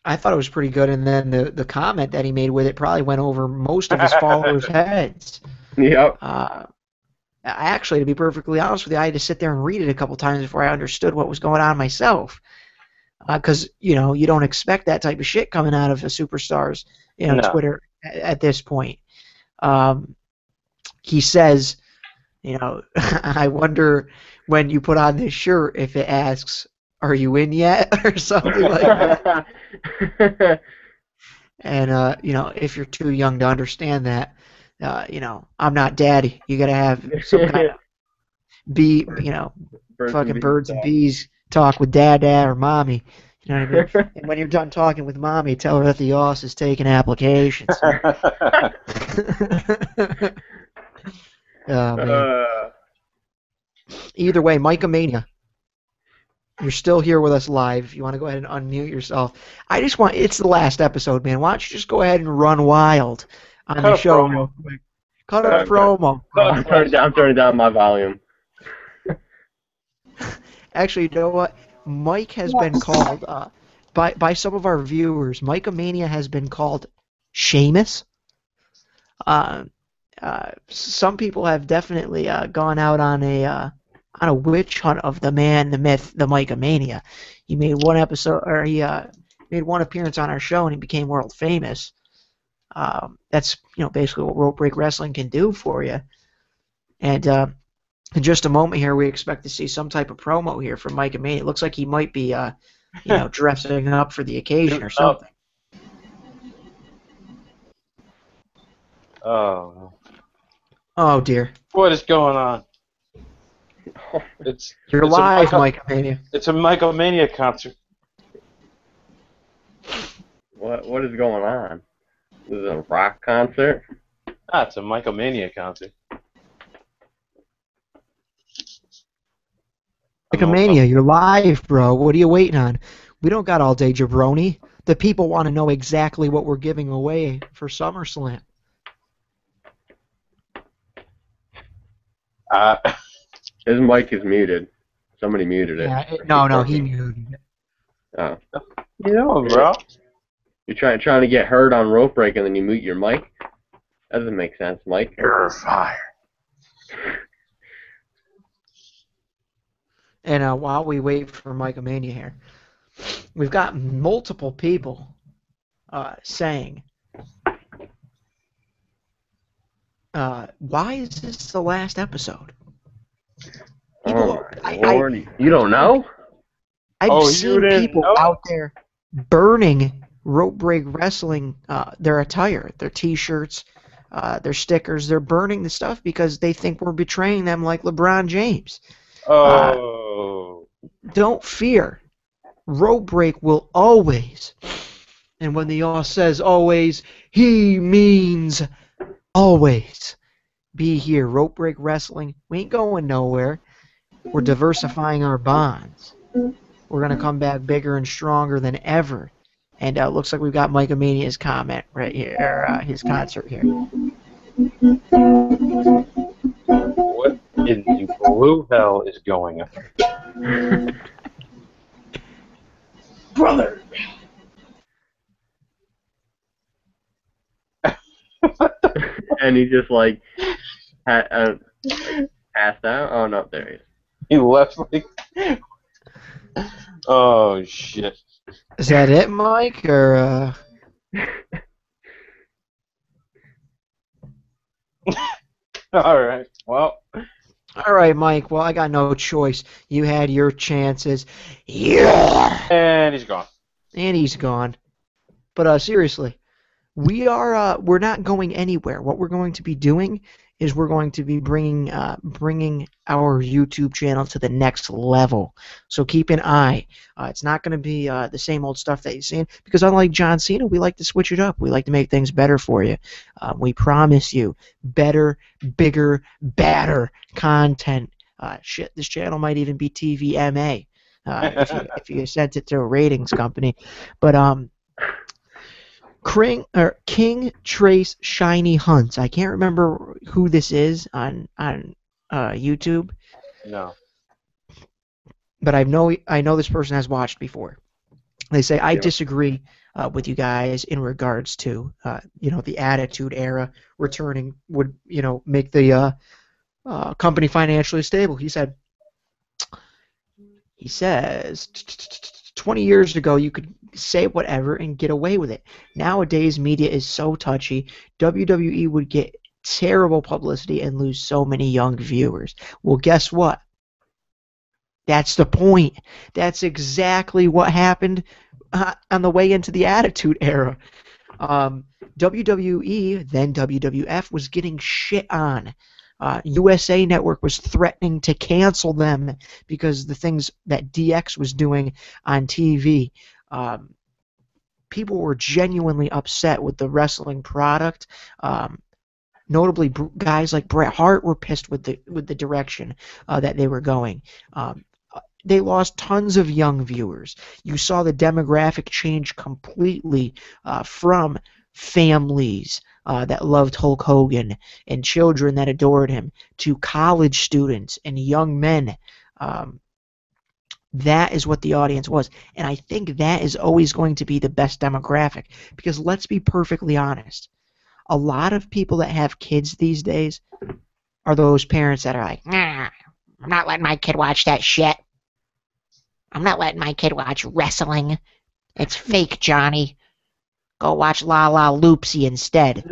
I thought it was pretty good, and then the comment that he made with it probably went over most of his followers' heads. Yep. Actually, to be perfectly honest with you, I had to sit there and read it a couple times before I understood what was going on myself. Because you don't expect that type of shit coming out of a superstar's No. Twitter at this point. He says, I wonder when you put on this shirt if it asks, "Are you in yet?" or something like that. And if you're too young to understand that, I'm not daddy. You gotta have some kind of fucking birds and bees talk with dad or mommy. You know what I mean? And when you're done talking with mommy, tell her that the OS is taking applications. Oh, man. Either way, Micomania, you're still here with us live. If you want to go ahead and unmute yourself. It's the last episode, man. Why don't you just go ahead and run wild on the show real quick. Cut a promo. I'm turning down my volume. Actually, you know what? Mike has been called, by some of our viewers, Micomania has been called Sheamus. Some people have definitely gone out on a witch hunt of the man, the myth, the Micomania. He made one episode, or he made one appearance on our show, and he became world famous. That's basically what Rope Break Wrestling can do for you. And in just a moment here, we expect to see some type of promo here from Micomania. It looks like he might be, dressing up for the occasion or something. Oh dear. What is going on? You're live, Micomania. It's a Micomania concert. What is going on? This is a rock concert? It's a Micomania concert. Micomania, you're live, bro. What are you waiting on? We don't got all day, jabroni. The people want to know exactly what we're giving away for SummerSlam. His mic is muted. Somebody muted it. Yeah, no, he muted it. Oh. Bro. You're trying to get heard on Rope Break and then you mute your mic? That doesn't make sense, Mike. You're fired. And while we wait for Micomania here, we've got multiple people saying, why is this the last episode? People, Lord. You don't know? I've seen people out there burning Rope Break Wrestling, their attire, their T-shirts, their stickers. They're burning the stuff because they think we're betraying them like LeBron James. Oh. Don't fear. Rope Break will always, and when the all says always, he means always be here. Rope Break Wrestling. We ain't going nowhere. We're diversifying our bonds. We're going to come back bigger and stronger than ever. And it looks like we've got Mike Amania's comment right here, or his concert here. What in the blue hell is going on? Brother. And he just like passed out. Oh no, there he is. He left like. Oh shit. Is that it, Mike, or All right. Well. All right, Mike. Well, I got no choice. You had your chances. Yeah. And he's gone. And he's gone. But seriously, we're not going anywhere. What we're going to be doing is we're going to be bringing our YouTube channel to the next level. So keep an eye. It's not going to be the same old stuff that you've seen, because unlike John Cena, we like to switch it up. We like to make things better for you. We promise you better, bigger, badder content. Shit, this channel might even be TVMA if you sent it to a ratings company. But King Trace Shiny Hunts. I can't remember who this is on YouTube. No. But I know this person has watched before. They say I disagree with you guys in regards to the Attitude Era returning would make the company financially stable. He says 20 years ago you could say whatever and get away with it. Nowadays media is so touchy. WWE would get terrible publicity and lose so many young viewers. Well, guess what? That's the point. That's exactly what happened on the way into the Attitude Era. WWE, then WWF, was getting shit on. USA Network was threatening to cancel them because the things that DX was doing on TV. People were genuinely upset with the wrestling product. Notably, guys like Bret Hart were pissed with the direction that they were going. They lost tons of young viewers. You saw the demographic change completely from families that loved Hulk Hogan and children that adored him to college students and young men. That is what the audience was. And I think that is always going to be the best demographic, because let's be perfectly honest. A lot of people that have kids these days are those parents that are like, nah, I'm not letting my kid watch that shit. I'm not letting my kid watch wrestling. It's fake, Johnny. Go watch La La Loopsy instead.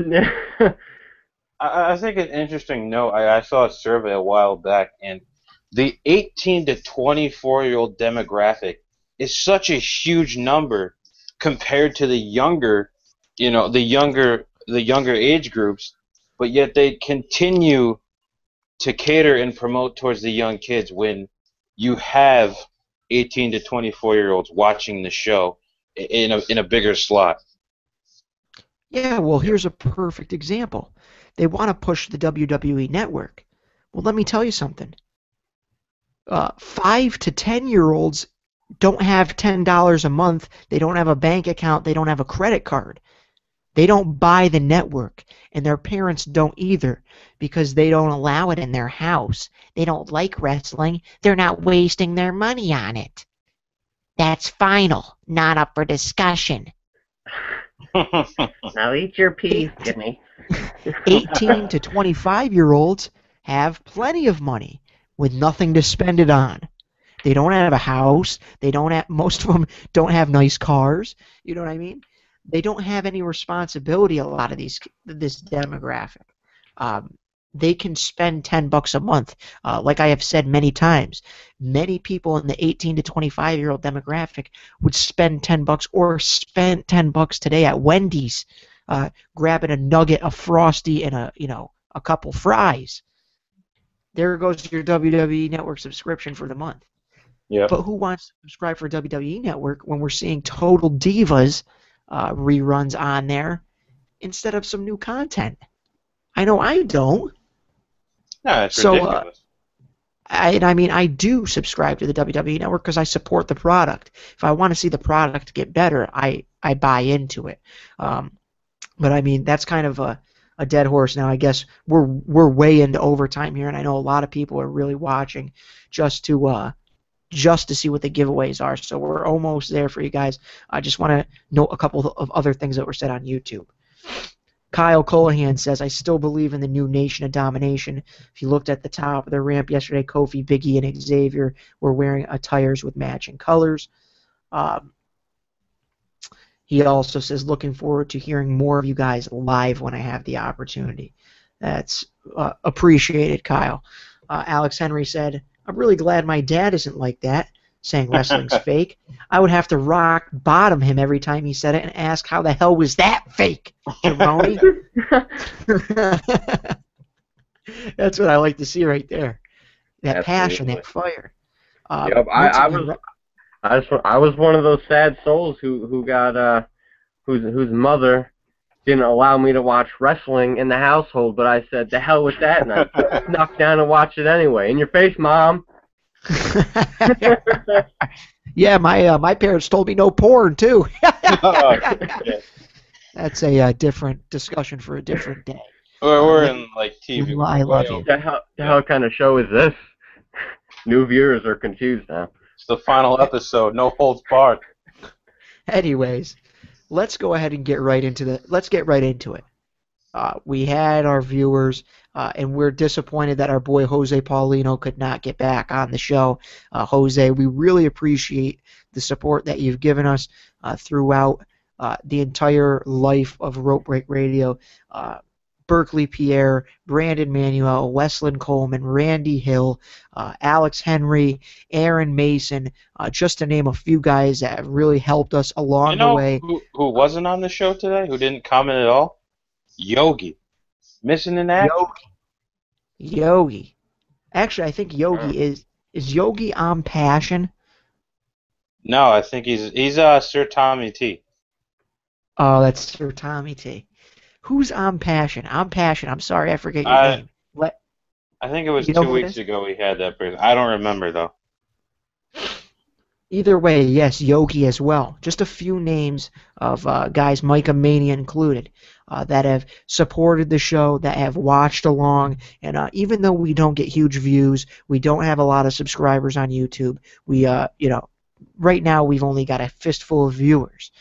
I think an interesting note, I saw a survey a while back, and the 18 to 24-year-old demographic is such a huge number compared to the younger age groups, but yet they continue to cater and promote towards the young kids when you have 18 to 24-year-olds watching the show in a bigger slot. Yeah, well, here's a perfect example. They want to push the WWE Network. Well, let me tell you something. 5 to 10-year-olds don't have $10 a month. They don't have a bank account. They don't have a credit card. They don't buy the network, and their parents don't either, because they don't allow it in their house. They don't like wrestling. They're not wasting their money on it. That's final, not up for discussion. Now eat your peas, Jimmy. 18 to 25-year-olds have plenty of money with nothing to spend it on. They don't have a house. Most of them don't have nice cars. You know what I mean? They don't have any responsibility, a lot of this demographic. They can spend $10 a month. Like I have said many times, many people in the 18 to 25-year-old demographic would spend $10 or spent $10 today at Wendy's grabbing a nugget, a Frosty, and a couple fries. There goes your WWE Network subscription for the month. Yep. But who wants to subscribe for WWE Network when we're seeing Total Divas reruns on there instead of some new content? I know I don't. No, it's So, ridiculous. I do subscribe to the WWE Network because I support the product. If I want to see the product get better, I buy into it. But I mean, that's kind of a dead horse now. I guess we're way into overtime here, and I know a lot of people are really watching just to see what the giveaways are. So we're almost there for you guys. I just want to note a couple of other things that were said on YouTube. Kyle Colahan says, I still believe in the new Nation of Domination. If you looked at the top of the ramp yesterday, Kofi, Big E, and Xavier were wearing attires with matching colors. He also says, looking forward to hearing more of you guys live when I have the opportunity. That's appreciated, Kyle. Alex Henry said, I'm really glad my dad isn't like that, saying wrestling's fake. I would have to rock bottom him every time he said it and ask how the hell was that fake, jabroni? That's what I like to see right there. That passion, that fire. Yep, I was one of those sad souls who got whose mother didn't allow me to watch wrestling in the household, but I said, the hell with that, and I snuck down and watched it anyway. In your face, Mom. Yeah, my parents told me no porn too. That's a different discussion for a different day. We're in like TV. I love you. The hell kind of show is this? New viewers are confused now. It's the final episode. No holds barred. Anyways, let's go ahead and get right into it. We had our viewers, and we're disappointed that our boy Jose Paulino could not get back on the show. Jose, we really appreciate the support that you've given us throughout the entire life of Rope Break Radio. Berkeley Pierre, Brandon Manuel, Wesleyan Coleman, Randy Hill, Alex Henry, Aaron Mason, just to name a few guys that have really helped us along the way. Who wasn't on the show today, who didn't comment at all? Yogi. Missing in action? Yogi. Actually, I think Yogi is Yogi on Passion? No, I think he's Sir Tommy T. Oh, that's Sir Tommy T. Who's on Passion? On Passion. I'm sorry, I forget your name. I think it was 2 weeks ago we had that person. I don't remember, though. Either way, yes, Yogi as well. Just a few names of guys, Micah Mania included, that have supported the show, that have watched along, and even though we don't get huge views, we don't have a lot of subscribers on YouTube, we, right now we've only got a fistful of viewers.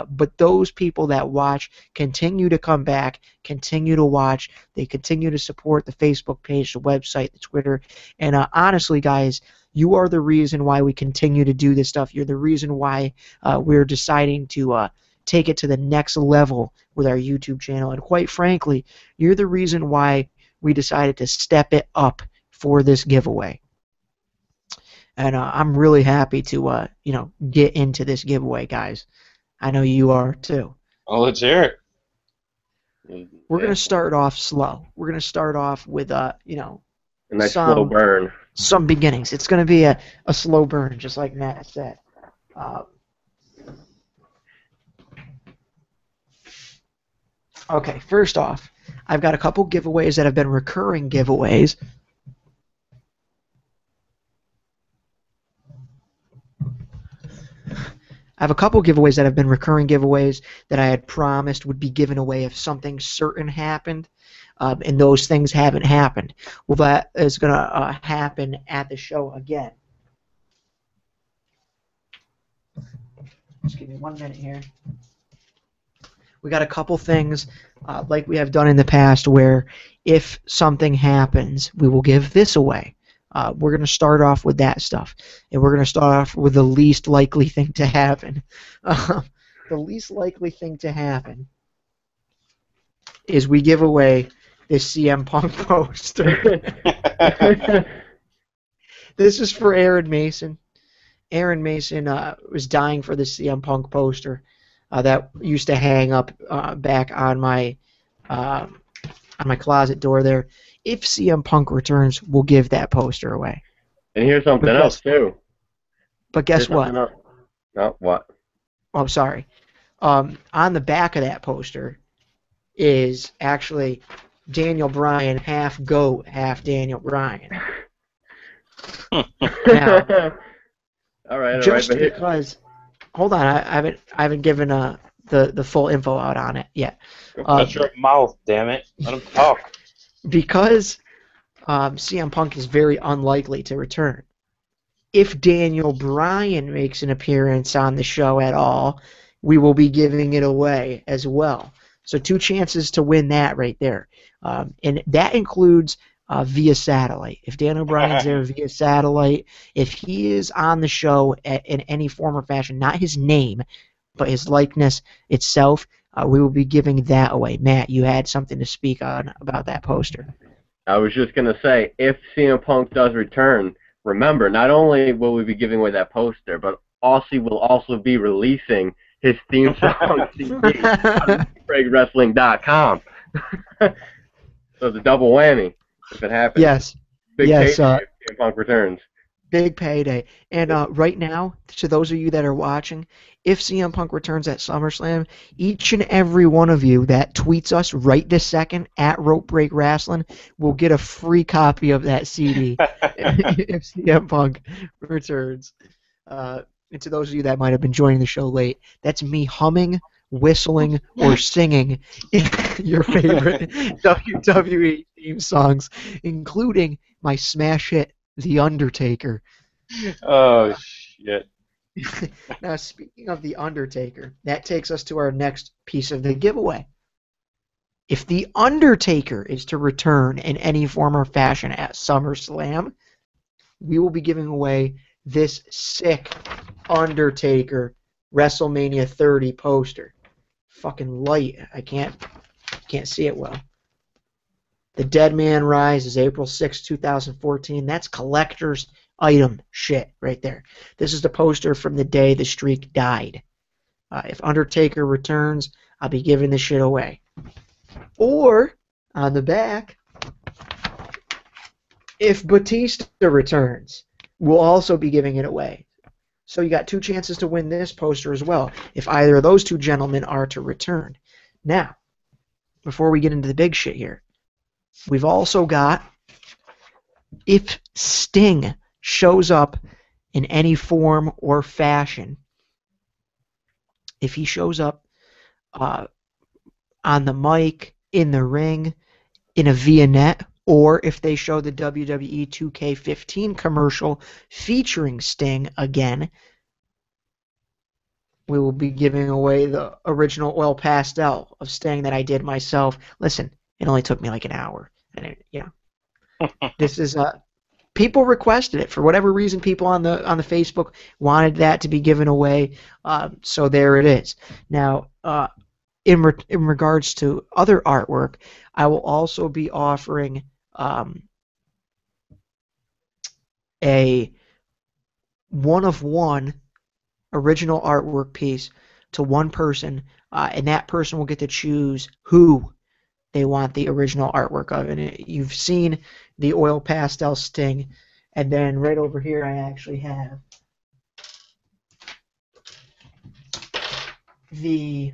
But those people that watch continue to come back, continue to watch. They continue to support the Facebook page, the website, the Twitter. And honestly, guys, you are the reason why we continue to do this stuff. You're the reason why we're deciding to take it to the next level with our YouTube channel. And quite frankly, you're the reason why we decided to step it up for this giveaway. And I'm really happy to, get into this giveaway, guys. I know you are too. Oh, let's hear it. We're going to start off slow. We're going to start off with, a nice slow burn. Some beginnings. It's going to be a slow burn, just like Matt said. Okay, first off, I've got a couple giveaways that have been recurring giveaways. I have a couple giveaways that have been recurring giveaways that I had promised would be given away if something certain happened, and those things haven't happened. Well, that is going to happen at the show again. Just give me 1 minute here. We got a couple things like we have done in the past where if something happens, we will give this away. We're going to start off with that stuff. And we're going to start off with the least likely thing to happen. The least likely thing to happen is we give away this CM Punk poster. This is for Aaron Mason. Aaron Mason was dying for the CM Punk poster. that used to hang up back on my closet door there. If CM Punk returns, we'll give that poster away. And here's something But else too. guess Here's what? something else. No, what? Oh, sorry. On the back of that poster is actually Daniel Bryan, half goat, half Daniel Bryan. Now, all right, just but because, hold on, I haven't given the full info out on it yet. Shut your mouth, damn it. Let him talk. Because CM Punk is very unlikely to return. If Daniel Bryan makes an appearance on the show at all, we will be giving it away as well. So 2 chances to win that right there. And that includes via satellite. If Daniel Bryan's there via satellite, if he is on the show in any form or fashion, not his name, but his likeness itself, we will be giving that away. Matt, you had something to speak on about that poster. I was just going to say, if CM Punk does return, remember, not only will we be giving away that poster, but Aussie will also be releasing his theme song CD on BreakWrestling.com. So the double whammy, if it happens. Yes. Big yes, payday if CM Punk returns. Big payday. And right now, to those of you that are watching, if CM Punk returns at SummerSlam, each and every one of you that tweets us right this second at Rope Break Wrestling will get a free copy of that CD if CM Punk returns. And to those of you that might have been joining the show late, that's me humming, whistling, or singing your favorite WWE theme songs, including my smash hit, The Undertaker. Oh, shit. Now, speaking of The Undertaker, that takes us to our next piece of the giveaway. If The Undertaker is to return in any form or fashion at SummerSlam, we will be giving away this sick Undertaker WrestleMania 30 poster. Fucking light. I can't see it well. The Dead Man Rise April 6, 2014. That's collector's item shit right there. This is the poster from the day the streak died. If Undertaker returns, I'll be giving this shit away. Or, on the back, if Batista returns, we'll also be giving it away. So you got 2 chances to win this poster as well, if either of those 2 gentlemen are to return. Now, before we get into the big shit here, we've also got, if Sting shows up in any form or fashion, if he shows up on the mic, in the ring, in a vignette, or if they show the WWE 2K15 commercial featuring Sting again, we will be giving away the original oil pastel of Sting that I did myself. Listen, it only took me like an hour. And this is people requested it for whatever reason. People on the Facebook wanted that to be given away, so there it is. Now, in regards to other artwork, I will also be offering a one-of-one original artwork piece to one person, and that person will get to choose who they want the original artwork of. And you've seen the oil pastel Sting, and then right over here I actually have the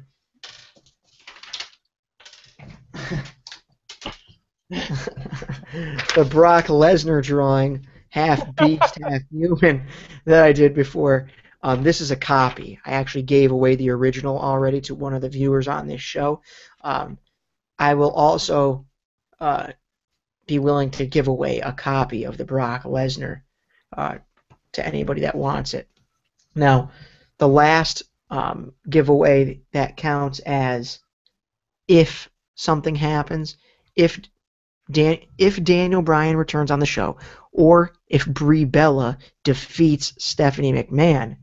the Brock Lesnar drawing, half beast, half human, that I did before. This is a copy. I actually gave away the original already to one of the viewers on this show. I will also be willing to give away a copy of the Brock Lesnar to anybody that wants it. Now, the last giveaway that counts as if something happens, if Daniel Bryan returns on the show, or if Brie Bella defeats Stephanie McMahon,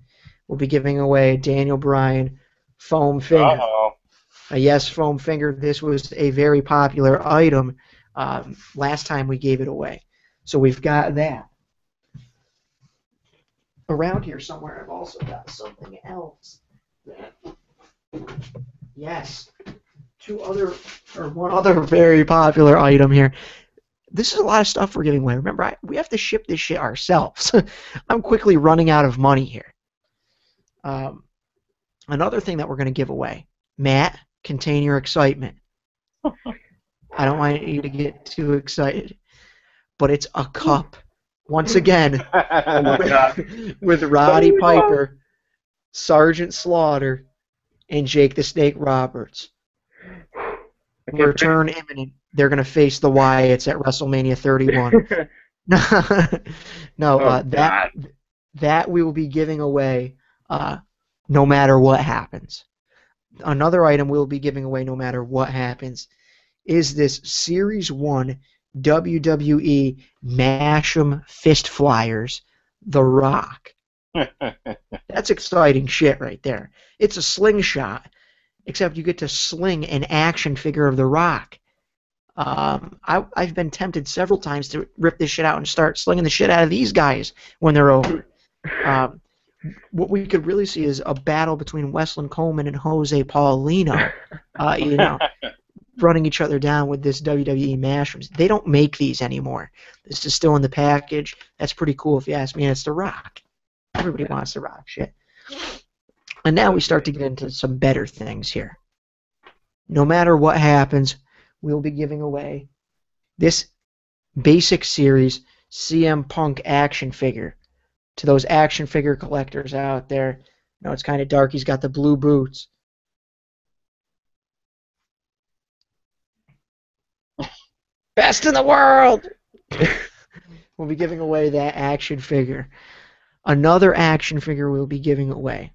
we'll be giving away Daniel Bryan foam finger. Uh-oh. Yes, foam finger. This was a very popular item last time we gave it away. So we've got that. Around here somewhere I've also got something else that Yes. One other very popular item here. This is a lot of stuff we're giving away. Remember, we have to ship this shit ourselves. I'm quickly running out of money here. Another thing that we're going to give away. Matt, contain your excitement. I don't want you to get too excited. But it's a cup. Once again, Oh my God. with Roddy Piper, Sergeant Slaughter, and Jake the Snake Roberts. Return imminent. They're going to face the Wyatts at WrestleMania 31. No, Oh, God. that we will be giving away no matter what happens. Another item we'll be giving away no matter what happens is this Series 1 WWE Mash'em Fist Flyers, The Rock. That's exciting shit right there. It's a slingshot, except you get to sling an action figure of The Rock. I've been tempted several times to rip this shit out and start slinging the shit out of these guys when they're over. What we could really see is a battle between Westlin Coleman and Jose Paulino, running each other down with this WWE Mash'ems. They don't make these anymore. This is still in the package. That's pretty cool if you ask me, and it's The Rock. Everybody wants The Rock shit. And now we start to get into some better things here. No matter what happens, we'll be giving away this basic series CM Punk action figure to those action figure collectors out there. You know, it's kind of dark. He's got the blue boots. Best in the world! We'll be giving away that action figure. Another action figure we'll be giving away.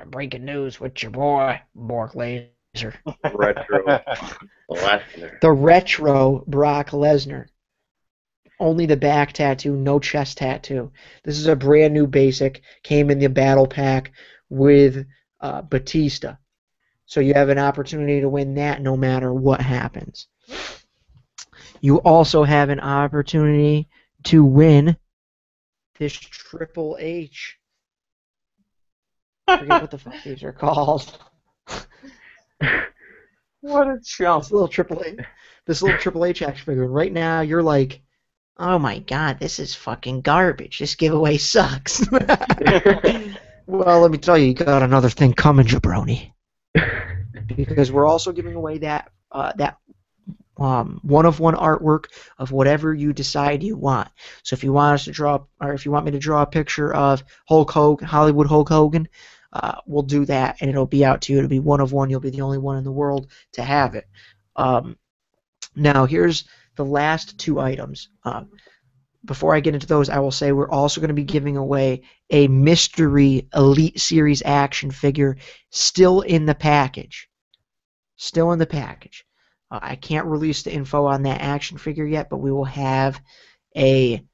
Breaking news with your boy, Bork Laser. Retro Lesnar. The retro Brock Lesnar. Only the back tattoo, no chest tattoo. This is a brand new basic. Came in the battle pack with Batista. So you have an opportunity to win that no matter what happens. You also have an opportunity to win this Triple H. I forget what the fuck these are called. What a chump. This little Triple H action figure. And right now you're like, oh my god, this is fucking garbage. This giveaway sucks. Well, let me tell you, you got another thing coming, jabroni. Because we're also giving away that one-of-one artwork of whatever you decide you want. So if you want us to draw, or if you want me to draw a picture of Hollywood Hulk Hogan, we'll do that, and it'll be out to you. It'll be one of one. You'll be the only one in the world to have it. Now, here's the last two items. Before I get into those, I will say we're also going to be giving away a mystery Elite Series action figure still in the package. Still in the package. I can't release the info on that action figure yet, but we will have a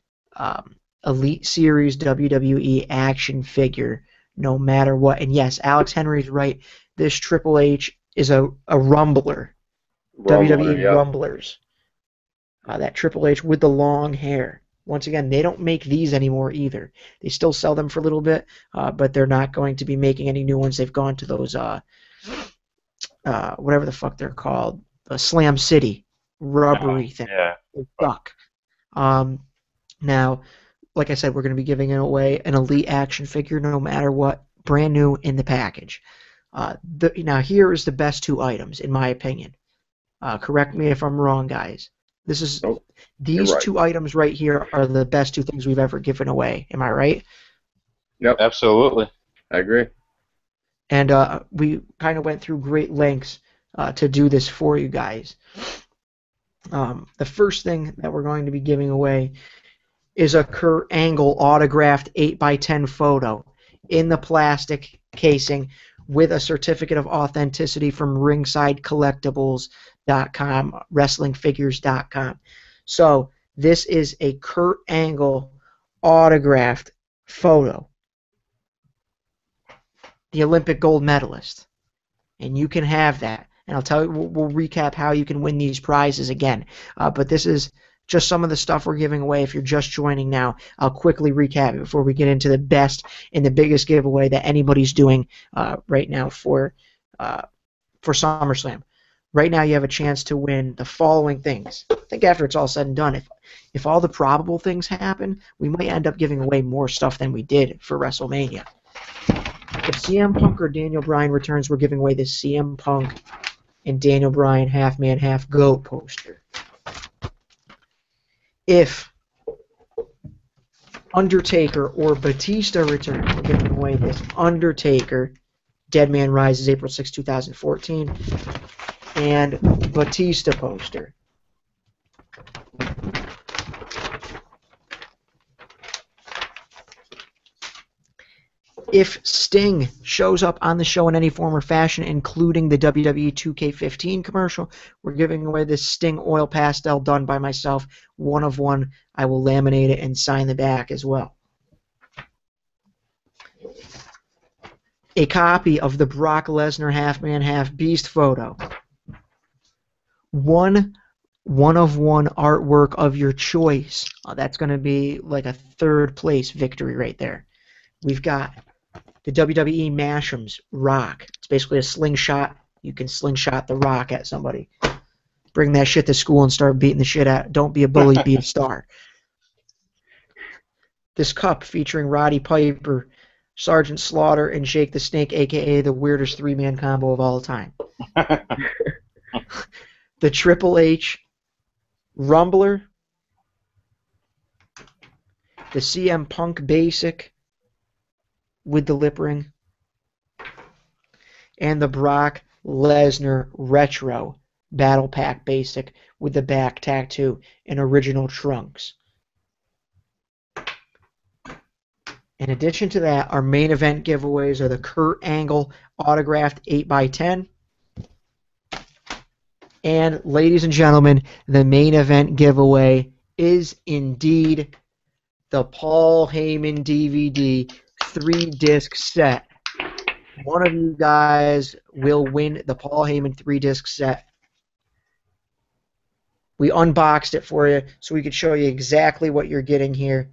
Elite Series WWE action figure no matter what. And yes, Alex Henry's right. This Triple H is a Rumbler. WWE yep. Rumblers. That Triple H with the long hair. Once again, they don't make these anymore either. They still sell them for a little bit, but they're not going to be making any new ones. They've gone to those, whatever the fuck they're called, Slam City rubbery thing. Yeah. They suck. Now, like I said, we're going to be giving away an Elite action figure no matter what, brand new in the package. Now, here is the best two items, in my opinion. Correct me if I'm wrong, guys. These right. two items right here are the best two things we've ever given away. Am I right? Yep. Absolutely. I agree. And we kind of went through great lengths to do this for you guys. The first thing that we're going to be giving away is a Kurt Angle autographed 8x10 photo in the plastic casing with a certificate of authenticity from ringsidecollectibles.com, wrestlingfigures.com. So this is a Kurt Angle autographed photo. The Olympic gold medalist. And you can have that. And I'll tell you, we'll recap how you can win these prizes again. But this is just some of the stuff we're giving away. If you're just joining now, I'll quickly recap it before we get into the best and the biggest giveaway that anybody's doing right now for SummerSlam. Right now, you have a chance to win the following things. I think after it's all said and done, if all the probable things happen, we might end up giving away more stuff than we did for WrestleMania. If CM Punk or Daniel Bryan returns, we're giving away this CM Punk and Daniel Bryan half man, half goat poster. If Undertaker or Batista returns, we're giving away this Undertaker Dead Man Rises April 6, 2014 and Batista poster. If Sting shows up on the show in any form or fashion, including the WWE 2K15 commercial, we're giving away this Sting oil pastel done by myself, 1 of 1. I will laminate it and sign the back as well. A copy of the Brock Lesnar half-man, half-beast photo. One of 1 artwork of your choice. That's going to be like a 3rd place victory right there. We've got the WWE Mashems Rock. It's basically a slingshot. You can slingshot the Rock at somebody. Bring that shit to school and start beating the shit out. Don't be a bully, be a star. This cup featuring Roddy Piper, Sergeant Slaughter, and Jake the Snake, a.k.a. the weirdest 3-man combo of all time. The Triple H Rumbler. The CM Punk Basic with the lip ring, and the Brock Lesnar Retro Battle Pack Basic with the back tattoo and original trunks. In addition to that, our main event giveaways are the Kurt Angle autographed 8x10. And ladies and gentlemen, the main event giveaway is indeed the Paul Heyman DVD 3-disc set. One of you guys will win the Paul Heyman 3-disc set. We unboxed it for you so we could show you exactly what you're getting here.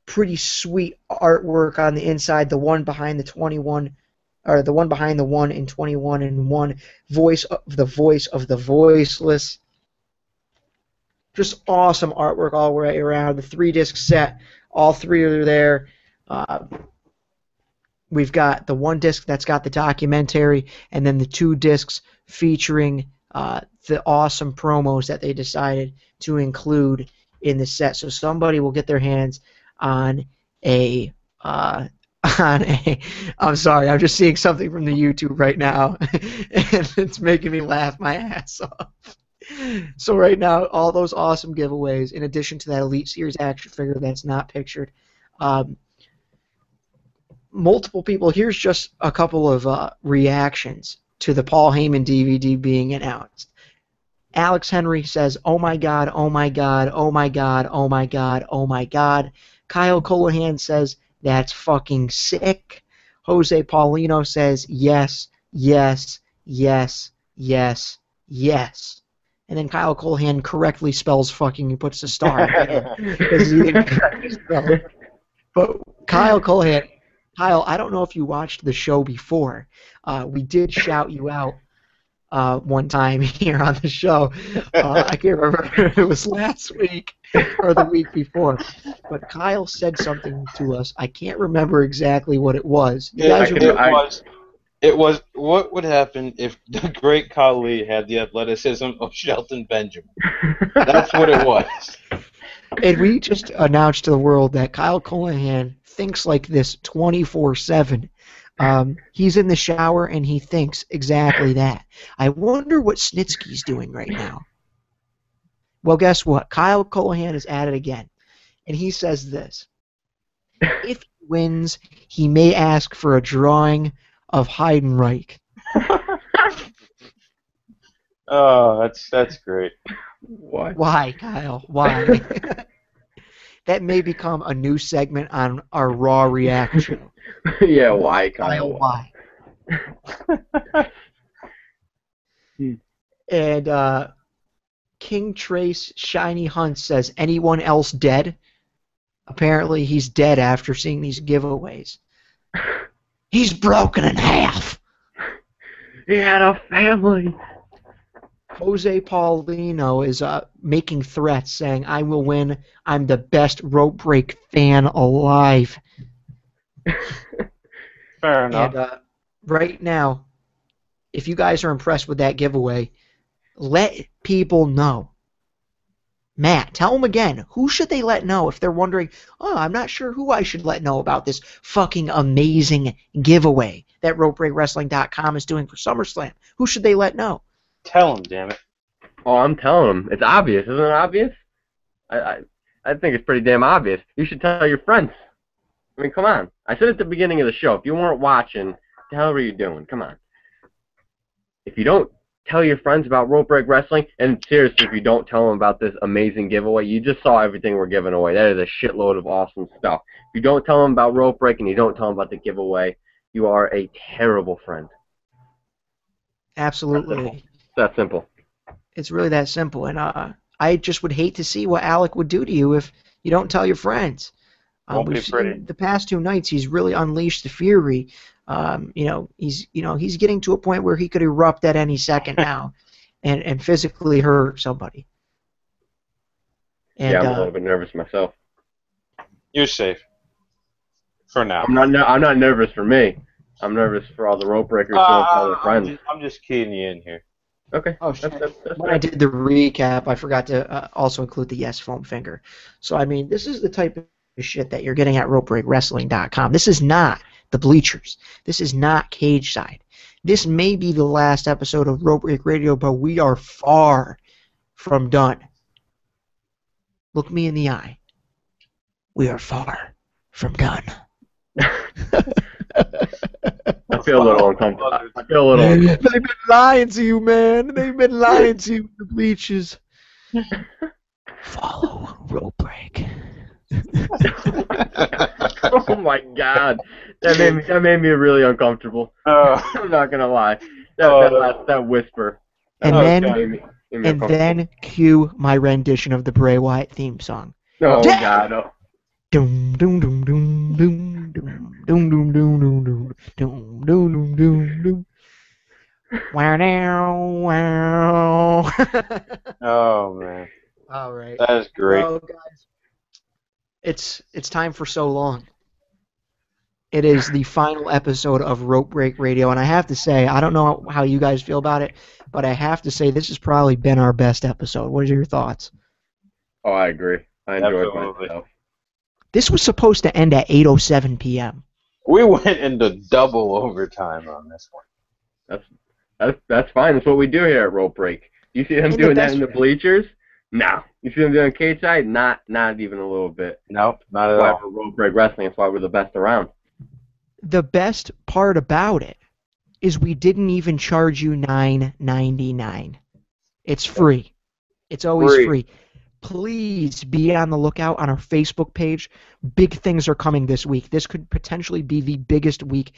Pretty sweet artwork on the inside. The one behind the 21, or the one behind the 1 in 21 and 1. Voice of the voiceless. Just awesome artwork all the way around. The 3-disc set. All 3 are there. We've got the 1 disc that's got the documentary, and then the 2 discs featuring the awesome promos that they decided to include in the set. So somebody will get their hands on a I'm sorry, I'm just seeing something from the YouTube right now, and it's making me laugh my ass off. So right now, all those awesome giveaways, in addition to that Elite Series action figure that's not pictured, multiple people. Here's just a couple of reactions to the Paul Heyman DVD being announced. Alex Henry says, "Oh my God, oh my God, oh my God, oh my God, oh my God." Kyle Colohan says, "That's fucking sick." Jose Paulino says, "Yes, yes, yes, yes, yes." And then Kyle Colohan correctly spells fucking and puts a star at the end because he didn't correctly spell it. But Kyle Colohan, Kyle, I don't know if you watched the show before. We did shout you out one time here on the show. I can't remember if it was last week or the week before. But Kyle said something to us. I can't remember exactly what it was. It was what would happen if the great Khali had the athleticism of Shelton Benjamin. That's what it was. And we just announced to the world that Kyle Colohan thinks like this 24/7. He's in the shower and he thinks exactly that. I wonder what Snitsky's doing right now. Well, guess what? Kyle Colohan is at it again. And he says this. If he wins, he may ask for a drawing of Heidenreich. Oh, that's great. What? Why, Kyle? Why? That may become a new segment on our Raw reaction. Yeah, why, Kyle? Kyle? Why? And King Trace Shiny Hunt says, anyone else dead? Apparently he's dead after seeing these giveaways. He's broken in half. He had a family. Jose Paulino is making threats saying, I will win. I'm the best rope break fan alive. Fair enough. And right now, if you guys are impressed with that giveaway, let people know. Matt, tell them again. Who should they let know if they're wondering, oh, I'm not sure who I should let know about this fucking amazing giveaway that RopeBreakWrestling.com is doing for SummerSlam? Who should they let know? Tell him, damn it. Oh, I'm telling them. It's obvious. Isn't it obvious? I think it's pretty damn obvious. You should tell your friends. I mean, come on. I said at the beginning of the show, if you weren't watching, what the hell were you doing? Come on. If you don't tell your friends about Rope Break Wrestling, and seriously, if you don't tell them about this amazing giveaway, you just saw everything we're giving away. That is a shitload of awesome stuff. If you don't tell them about Rope Break and you don't tell them about the giveaway, you are a terrible friend. Absolutely. It's that simple. It's really that simple. And I just would hate to see what Alec would do to you if you don't tell your friends. Won't be We've pretty. seen the past 2 nights he's really unleashed the fury. He's getting to a point where he could erupt at any second now, and physically hurt somebody. And, yeah, I'm a little bit nervous myself. You're safe. For now. I'm not nervous for me. I'm nervous for all the rope breakers who don't tell their friends. I'm just keying you in here. Okay. Oh, shit. When I did the recap, I forgot to also include the Yes Foam Finger. So, I mean, this is the type of shit that you're getting at RopeBreakWrestling.com. This is not the bleachers. This is not cage side. This may be the last episode of Rope Break Radio, but we are far from done. Look me in the eye. We are far from done. I feel a little uncomfortable. I feel a little They've been lying to you, man. They've been lying to you, the bleachers. Follow Rope Break. Oh my god, that made me really uncomfortable. I'm not gonna lie. That whisper. And made me then cue my rendition of the Bray Wyatt theme song. Oh Yeah! god. Oh. Doom doom doom doom doom doom doom doom doom doom doom doom doom doom doom. Wow wow. Oh man. All right. That is great. Well, guys, it's time for so long. It is the final episode of Rope Break Radio, and I have to say, I don't know how you guys feel about it, but I have to say this has probably been our best episode. What are your thoughts? Oh, I agree. I enjoyed Absolutely. myself. This was supposed to end at 8:07 p.m. We went into double overtime on this one. That's fine. That's what we do here at Rope Break. You see them And doing the that best- in the bleachers? No. You see them doing cage side? Not even a little bit. Nope, not That's at why all. we're Rope Break Wrestling. That's why we're the best around. The best part about it is we didn't even charge you $9.99. It's free. It's always free. Please be on the lookout on our Facebook page. Big things are coming this week. This could potentially be the biggest week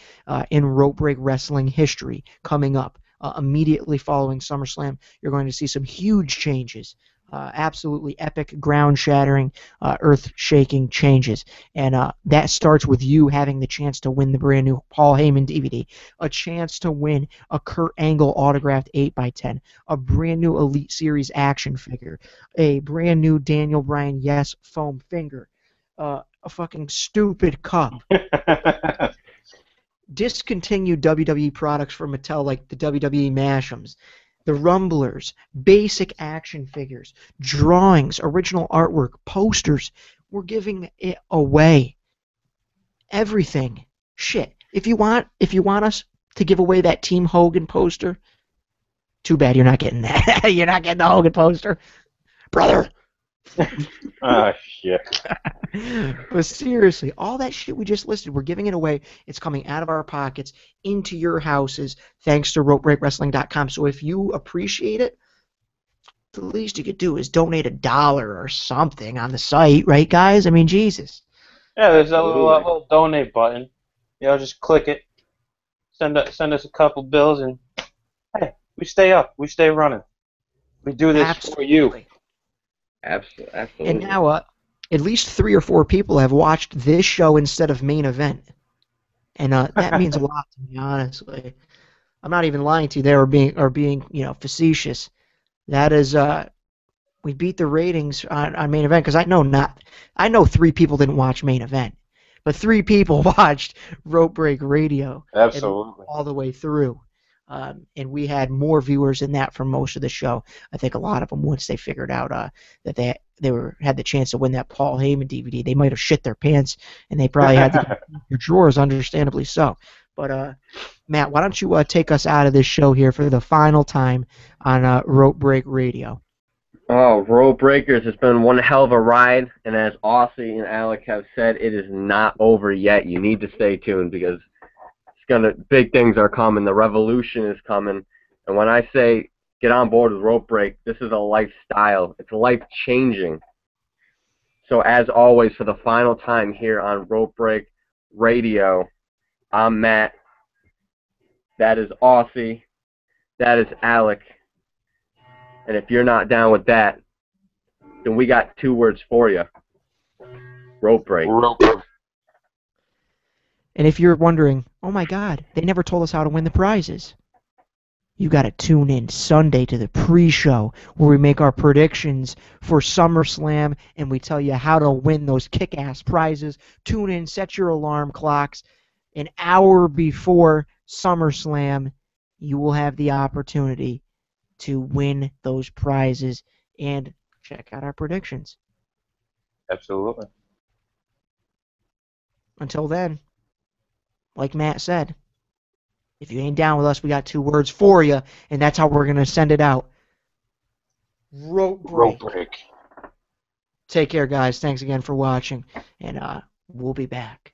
in Rope Break Wrestling history coming up. Immediately following SummerSlam, you're going to see some huge changes. Absolutely epic, ground-shattering, earth-shaking changes. And that starts with you having the chance to win the brand new Paul Heyman DVD, a chance to win a Kurt Angle autographed 8x10, a brand new Elite Series action figure, a brand new Daniel Bryan Yes Foam Finger, a fucking stupid cup. Discontinued WWE products from Mattel like the WWE Mashems, the Rumblers, basic action figures, drawings, original artwork, posters. We're giving it away. Everything. Shit. If you want us to give away that Team Hogan poster, too bad you're not getting that. You're not getting the Hogan poster. Brother. Ah, shit. But seriously, all that shit we just listed, we're giving it away. It's coming out of our pockets into your houses thanks to RopeBreakWrestling.com. So if you appreciate it, the least you could do is donate $1 or something on the site, right, guys? I mean, Jesus. Yeah, there's a little donate button. Just click it. Send us a couple bills, and hey, we stay up. We stay running. We do this for you. Absolutely. And now, at least 3 or 4 people have watched this show instead of Main Event, and that means a lot to me, honestly. I'm not even lying to you there, or being facetious. That is, we beat the ratings on Main Event, because I know 3 people didn't watch Main Event, but 3 people watched Rope Break Radio Absolutely. all the way through. And we had more viewers than that for most of the show. I think a lot of them, once they figured out that they had the chance to win that Paul Heyman DVD, they might have shit their pants, and they probably had to get their drawers, understandably so. But Matt, why don't you take us out of this show here for the final time on Rope Break Radio? Oh, Rope Breakers, it's been one hell of a ride, and as Aussie and Alec have said, it is not over yet. You need to stay tuned, because big things are coming. The revolution is coming. And when I say get on board with Rope Break, this is a lifestyle. It's life-changing. So as always, for the final time here on Rope Break Radio, I'm Matt. That is Aussie. That is Alec. And if you're not down with that, then we got 2 words for you. Rope Break. Rope Break. And if you're wondering, oh my God, they never told us how to win the prizes, you got to tune in Sunday to the pre-show where we make our predictions for SummerSlam and we tell you how to win those kick-ass prizes. Tune in, set your alarm clocks. An hour before SummerSlam, you will have the opportunity to win those prizes and check out our predictions. Absolutely. Until then, like Matt said, if you ain't down with us, we got 2 words for you, and that's how we're going to send it out. Rope Break. Rope Break. Take care, guys. Thanks again for watching, and we'll be back.